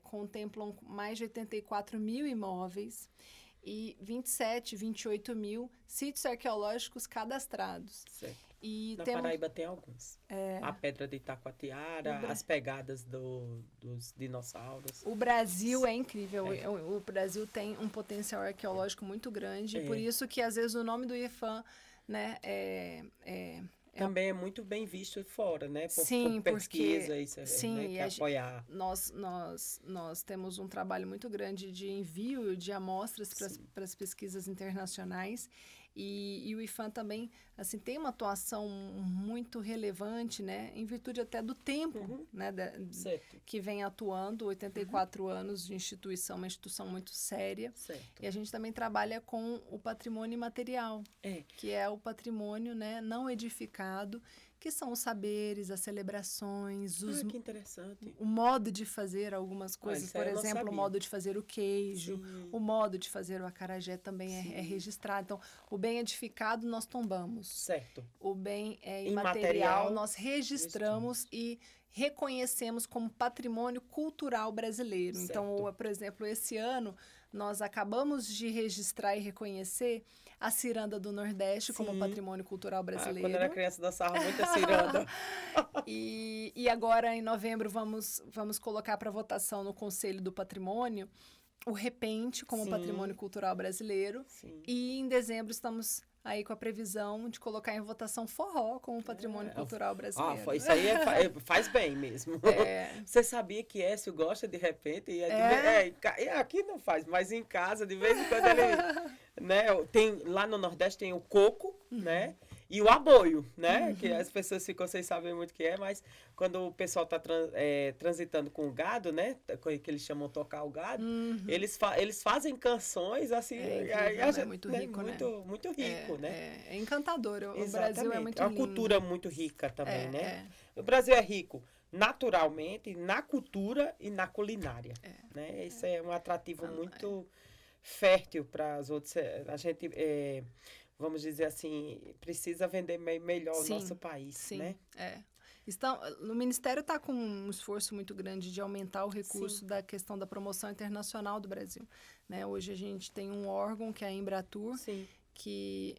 contemplam mais de 84 mil imóveis e 28 mil sítios arqueológicos cadastrados. Certo. E Na temos, Paraíba tem alguns. A Pedra de Itacoatiara, as pegadas dos dinossauros. o Brasil é incrível. O Brasil tem um potencial arqueológico muito grande. Por isso que, às vezes, o nome do IFAM, né, também é muito bem visto fora, né? Sim, por pesquisa, sim, né? Que apoiar. Nós temos um trabalho muito grande de envio de amostras para as pesquisas internacionais. E o IFAM também, assim, tem uma atuação muito relevante, né, em virtude até do tempo, né, que vem atuando, 84 anos de instituição, uma instituição muito séria. Certo. E a gente também trabalha com o patrimônio imaterial, que é o patrimônio, né, não edificado, que são os saberes, as celebrações, que interessante. o modo de fazer algumas coisas. Por exemplo, o modo de fazer o queijo, o modo de fazer o acarajé também é registrado. Então, o bem edificado nós tombamos. Certo. O bem imaterial nós registramos e reconhecemos como patrimônio cultural brasileiro. Certo. Então, por exemplo, esse ano nós acabamos de registrar e reconhecer a ciranda do Nordeste como patrimônio cultural brasileiro. Quando era criança, dançava muita ciranda. E agora, em novembro, vamos colocar para votação no Conselho do Patrimônio o Repente como patrimônio cultural brasileiro. Sim. E em dezembro estamos aí com a previsão de colocar em votação forró como patrimônio cultural brasileiro. Isso aí faz bem mesmo. Você sabia que Écio gosta de repente? E aqui não faz, mas em casa, de vez em quando ele... né, lá no Nordeste tem o coco, né? E o aboio, né? Que as pessoas ficam sem saber muito o que é, mas quando o pessoal está transitando com o gado, né? Que eles chamam tocar o gado, eles fazem canções assim. É muito rico, né? Muito rico, né? É encantador. O Brasil é muito lindo. É uma cultura muito rica também, né? O Brasil é rico naturalmente na cultura e na culinária. Né? Isso é um atrativo muito fértil para as outras. A gente... vamos dizer assim, precisa vender melhor o nosso país, né? O Ministério está com um esforço muito grande de aumentar o recurso da questão da promoção internacional do Brasil. Né? Hoje a gente tem um órgão, que é a Embratur, que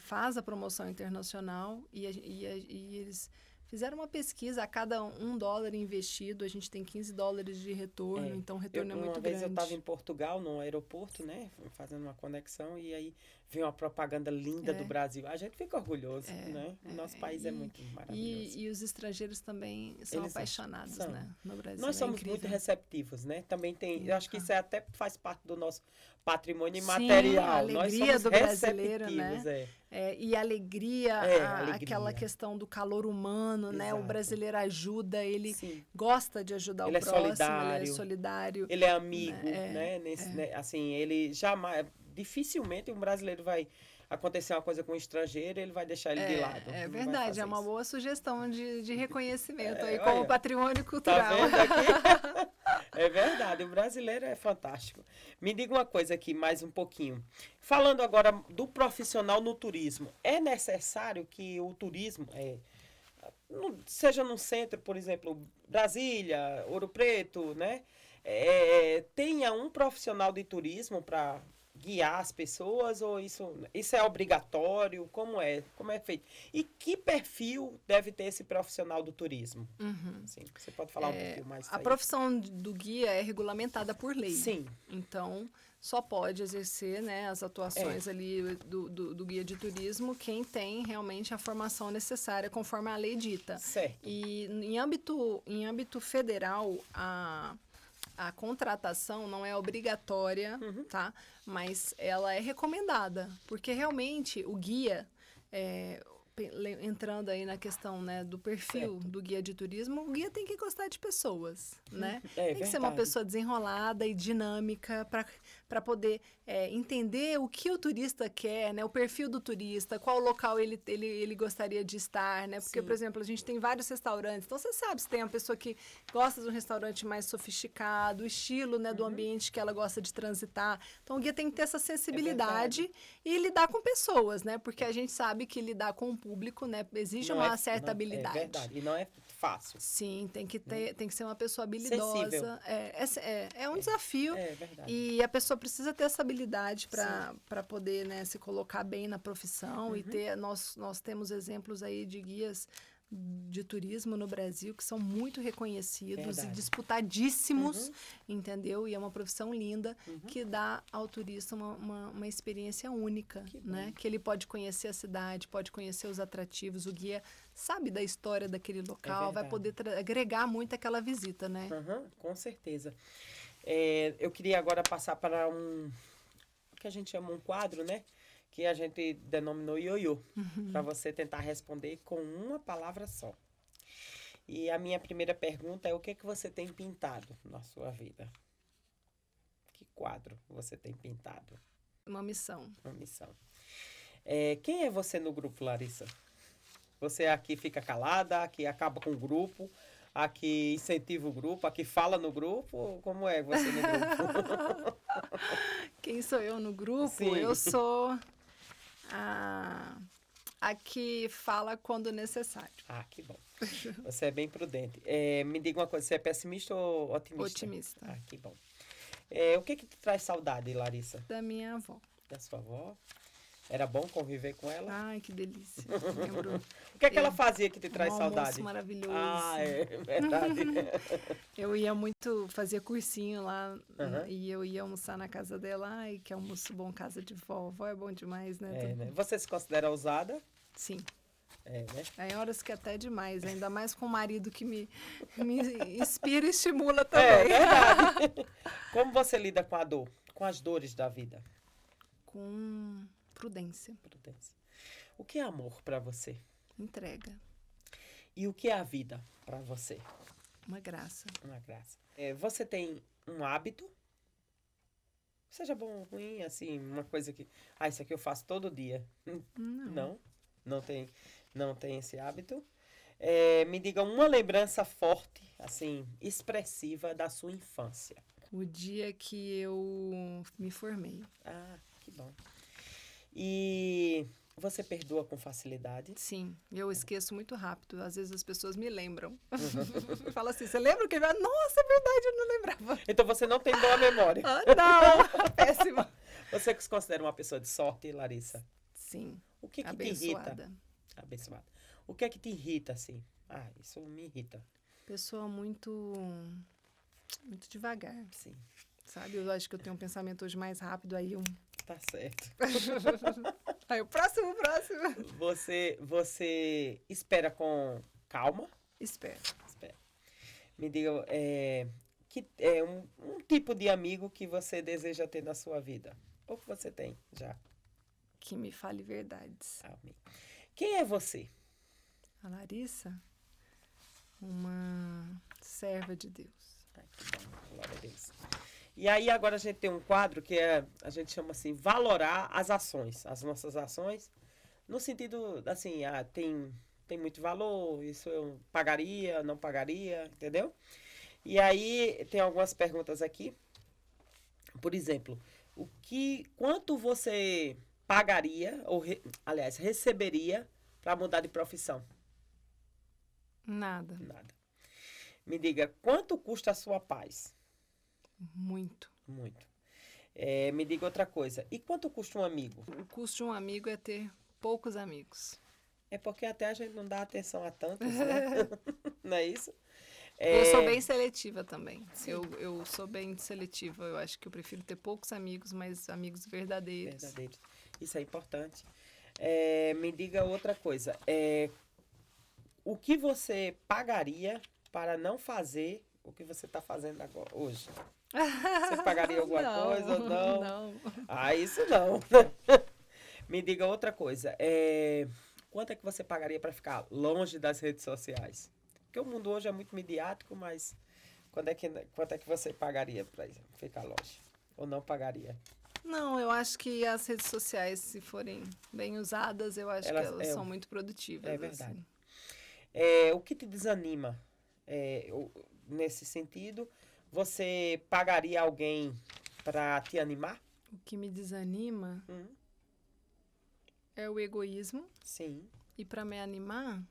faz a promoção internacional e eles fizeram uma pesquisa, a cada $1 investido, a gente tem $15 de retorno, então o retorno é muito grande. Uma vez eu estava em Portugal, no aeroporto, né, fazendo uma conexão, e aí veio uma propaganda linda do Brasil. A gente fica orgulhoso, né? O nosso país é muito maravilhoso. E os estrangeiros também são apaixonados, né, no Brasil. Nós somos muito receptivos, né? Também tem, eu acho que isso até faz parte do nosso patrimônio imaterial. A alegria do brasileiro, né? E a alegria, aquela questão do calor humano, né? O brasileiro ajuda, ele gosta de ajudar o próximo, ele é solidário. Ele é amigo, né? Assim, ele jamais... Dificilmente um brasileiro vai acontecer uma coisa com um estrangeiro, ele vai deixar ele de lado. É verdade, é uma boa sugestão de reconhecimento aí como patrimônio cultural. Tá vendo aqui? É verdade, o brasileiro é fantástico. Me diga uma coisa aqui, mais um pouquinho. Falando agora do profissional no turismo, é necessário que o turismo, seja no centro, por exemplo, Brasília, Ouro Preto, né? Tenha um profissional de turismo para guiar as pessoas, ou isso é obrigatório? Como é feito? E que perfil deve ter esse profissional do turismo? Assim, você pode falar um pouquinho mais disso aí? A profissão do guia é regulamentada por lei. Sim. Então, só pode exercer, né, as atuações ali do guia de turismo quem tem realmente a formação necessária, conforme a lei dita. Certo. E em âmbito federal, a contratação não é obrigatória, tá? Mas ela é recomendada, porque realmente o guia, entrando aí na questão, né, do perfil do guia de turismo, o guia tem que gostar de pessoas, né? Tem que ser uma pessoa desenrolada e dinâmica para poder entender o que o turista quer, né? O perfil do turista, qual local ele gostaria de estar, né? Porque, por exemplo, a gente tem vários restaurantes, então você sabe se tem uma pessoa que gosta de um restaurante mais sofisticado, o estilo, né, do ambiente que ela gosta de transitar. Então, o guia tem que ter essa sensibilidade e lidar com pessoas, né? Porque a gente sabe que lidar com o público, né, exige uma certa habilidade. É verdade, e não é fácil. Sim, tem que ser uma pessoa habilidosa. Sensível. É um desafio. É verdade. E a pessoa precisa ter essa habilidade para poder, né, se colocar bem na profissão e ter. Nós temos exemplos aí de guias de turismo no Brasil que são muito reconhecidos e disputadíssimos, entendeu? E é uma profissão linda que dá ao turista uma experiência única, né? Que ele pode conhecer a cidade, pode conhecer os atrativos, o guia sabe da história daquele local, vai poder agregar muito aquela visita, né? Com certeza. Eu queria agora passar para o que a gente chama um quadro, né? Que a gente denominou ioiô, para você tentar responder com uma palavra só. E a minha primeira pergunta é: o que é que você tem pintado na sua vida? Que quadro você tem pintado? Uma missão. Uma missão. Quem é você no grupo, Larissa? Você aqui fica calada, aqui acaba com o grupo, aqui incentiva o grupo, aqui fala no grupo? Como é você no grupo? Quem sou eu no grupo? Sim. Eu sou a que fala quando necessário. Ah, que bom. Você é bem prudente. Me diga uma coisa, você é pessimista ou otimista? Otimista. Ah, que bom. O que te traz saudade, Larissa? Da minha avó. Da sua avó? Era bom conviver com ela? Ai, que delícia. Lembro. O que é que ela fazia que te traz saudade? Almoço maravilhoso. Ah, é verdade. Eu ia muito, fazia cursinho lá e eu ia almoçar na casa dela. Ai, que almoço bom, casa de vó. Vó é bom demais, né? Né? Você se considera ousada? Sim. Né? Tem horas que até demais, ainda mais com o marido que me inspira e estimula também. É verdade. Como você lida com a dor, com as dores da vida? Com prudência. O que é amor para você? Entrega. E o que é a vida para você? Uma graça. Uma graça. Você tem um hábito? Seja bom ou ruim, assim, uma coisa que... isso aqui eu faço todo dia. Não tem esse hábito. Me diga uma lembrança forte, assim, expressiva da sua infância. O dia que eu me formei. Ah, que bom. E você perdoa com facilidade? Sim, eu esqueço muito rápido. Às vezes as pessoas me lembram. Fala assim, você lembra o que? Nossa, é verdade, eu não lembrava. Então você não tem boa memória. Não, péssima. Você que se considera uma pessoa de sorte, Larissa? Sim. O que te abençoada. irrita? Abençoada. O que é que te irrita, assim? Isso me irrita. Pessoa muito devagar. Sim. Sabe? Eu acho que eu tenho um pensamento hoje mais rápido, aí Tá certo. Aí o próximo. Você espera com calma? Espera. Me diga, que um tipo de amigo que você deseja ter na sua vida? Ou que você tem já? Que me fale verdades. Amém. Quem é você? A Larissa, uma serva de Deus. Que bom, glória a Deus. E aí agora a gente tem um quadro que a gente chama assim, valorar as ações, as nossas ações, no sentido, assim, tem muito valor, isso eu pagaria, não pagaria, entendeu? E aí tem algumas perguntas aqui. Por exemplo, quanto você pagaria, aliás, receberia para mudar de profissão? Nada. Me diga, quanto custa a sua paz? Muito. Me diga outra coisa. E quanto custa um amigo? O custo de um amigo é ter poucos amigos. É porque até a gente não dá atenção a tantos, né? Não é isso? Eu sou bem seletiva também. Eu sou bem seletiva. Eu acho que eu prefiro ter poucos amigos, mas amigos verdadeiros. Isso é importante. Me diga outra coisa. O que você pagaria para não fazer o que você está fazendo agora, hoje? Você pagaria alguma coisa ou não? Não. Isso não. Me diga outra coisa. quanto é que você pagaria para ficar longe das redes sociais? Porque o mundo hoje é muito midiático, mas quanto é que você pagaria para ficar longe? Ou não pagaria? Não, eu acho que as redes sociais, se forem bem usadas, eu acho que elas são muito produtivas. É verdade. Assim. O que te desanima nesse sentido? Você pagaria alguém para te animar? O que me desanima é o egoísmo. Sim. E para me animar,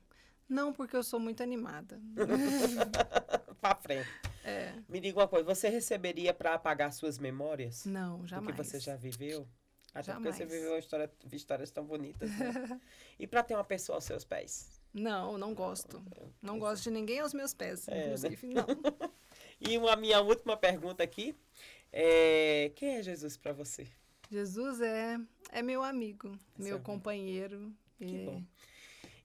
não, porque eu sou muito animada. Para frente. Me diga uma coisa, você receberia para apagar suas memórias? Não, jamais. Do que você já viveu? Até jamais. porque você viveu histórias tão bonitas, né? E para ter uma pessoa aos seus pés? Não gosto. Não gosto de ninguém aos meus pés, inclusive, né? não. E minha última pergunta aqui quem é Jesus para você? Jesus é meu amigo, meu companheiro. Que bom.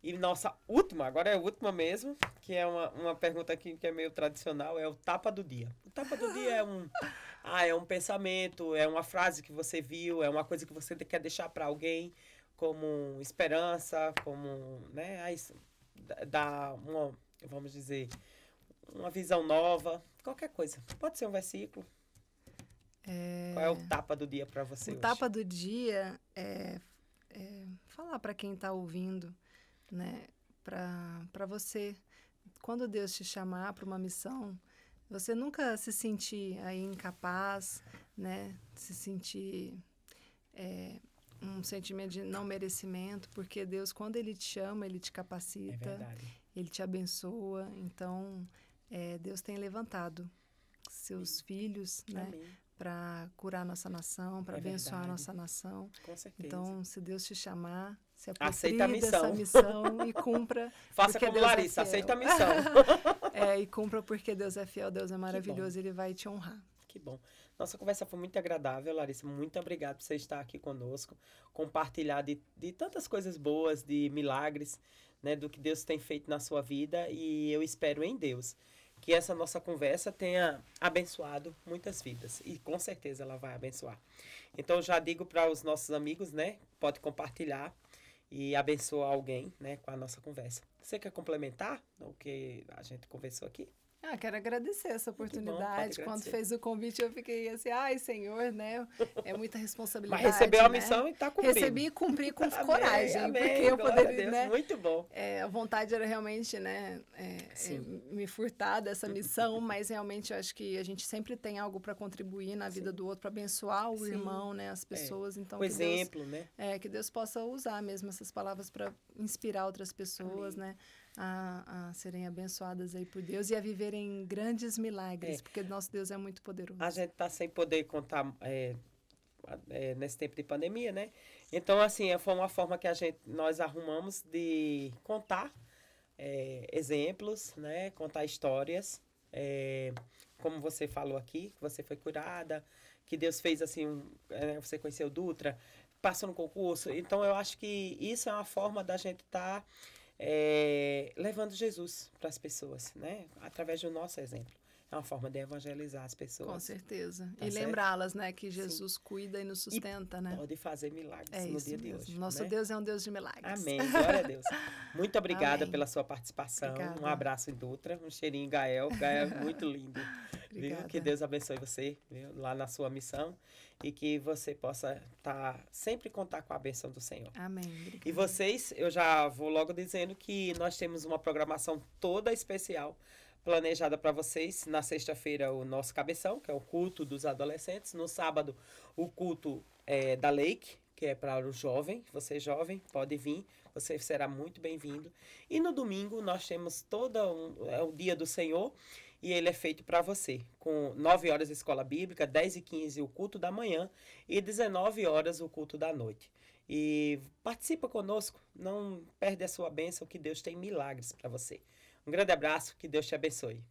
E nossa última, agora é a última mesmo, que é uma pergunta aqui que é meio tradicional, é o tapa do dia. O tapa do dia é um pensamento, é uma frase que você viu, é uma coisa que você quer deixar para alguém como esperança, como, né, dar vamos dizer, uma visão nova, qualquer coisa. Pode ser um versículo. Qual é o tapa do dia para você hoje? O tapa do dia é falar para quem está ouvindo, né, para você, quando Deus te chamar para uma missão, você nunca se sentir aí incapaz, né, se sentir um sentimento de não merecimento, porque Deus, quando Ele te chama, Ele te capacita, Ele te abençoa. Então, Deus tem levantado seus filhos, né, para curar nossa nação, para abençoar a nossa nação. Com certeza. Então, se Deus te chamar, se aceita a missão. Dessa missão e cumpra. Faça como Deus Larissa, aceita a missão. E cumpra porque Deus é fiel, Deus é maravilhoso, Ele vai te honrar. Que bom. Nossa conversa foi muito agradável, Larissa. Muito obrigado por você estar aqui conosco, compartilhar de tantas coisas boas, de milagres, né, do que Deus tem feito na sua vida. E eu espero em Deus que essa nossa conversa tenha abençoado muitas vidas. E com certeza ela vai abençoar. Então, eu já digo para os nossos amigos, né? Pode compartilhar e abençoar alguém, né, com a nossa conversa. Você quer complementar o que a gente conversou aqui? Quero agradecer essa oportunidade. Bom, quando fez o convite, eu fiquei assim, ai, Senhor, né? É muita responsabilidade. Mas recebeu a missão e está cumprindo. Recebi e cumpri com coragem. Amém, porque eu poderia, Deus, né? Muito bom. A vontade era realmente, né, me furtar dessa missão, mas realmente eu acho que a gente sempre tem algo para contribuir na vida do outro, para abençoar o irmão, né, as pessoas. Então, o exemplo, né? Que Deus possa usar mesmo essas palavras para inspirar outras pessoas, né? A serem abençoadas aí por Deus e a viverem grandes milagres, porque nosso Deus é muito poderoso. A gente está sem poder contar nesse tempo de pandemia, né? Então, assim, foi uma forma que nós arrumamos de contar exemplos, né? Contar histórias, como você falou aqui, que você foi curada, que Deus fez assim, você conheceu Dutra, passou no concurso. Então, eu acho que isso é uma forma da gente estar levando Jesus para as pessoas, né? Através do nosso exemplo. É uma forma de evangelizar as pessoas. Com certeza. Tá e certo? Lembrá-las, né? Que Jesus cuida e nos sustenta, né? Pode fazer milagres no dia de hoje. Nosso Deus é um Deus de milagres. Amém. Glória a Deus. Muito obrigada Amém. pela sua participação. Obrigada. Um abraço em Dutra. Um cheirinho em Gael. Gael é muito lindo. Viu? Que Deus abençoe você, viu? Lá na sua missão. E que você possa sempre contar com a bênção do Senhor. Amém. Obrigada. E vocês, eu já vou logo dizendo que nós temos uma programação toda especial planejada para vocês. Na sexta-feira, o nosso cabeção, que é o culto dos adolescentes. No sábado, o culto da Lake, que é para o jovem. Você jovem, pode vir. Você será muito bem-vindo. E no domingo, nós temos o dia do Senhor. E ele é feito para você, com 9 horas a escola bíblica, 10h15 o culto da manhã e 19 horas o culto da noite. E participa conosco, não perde a sua bênção, que Deus tem milagres para você. Um grande abraço, que Deus te abençoe.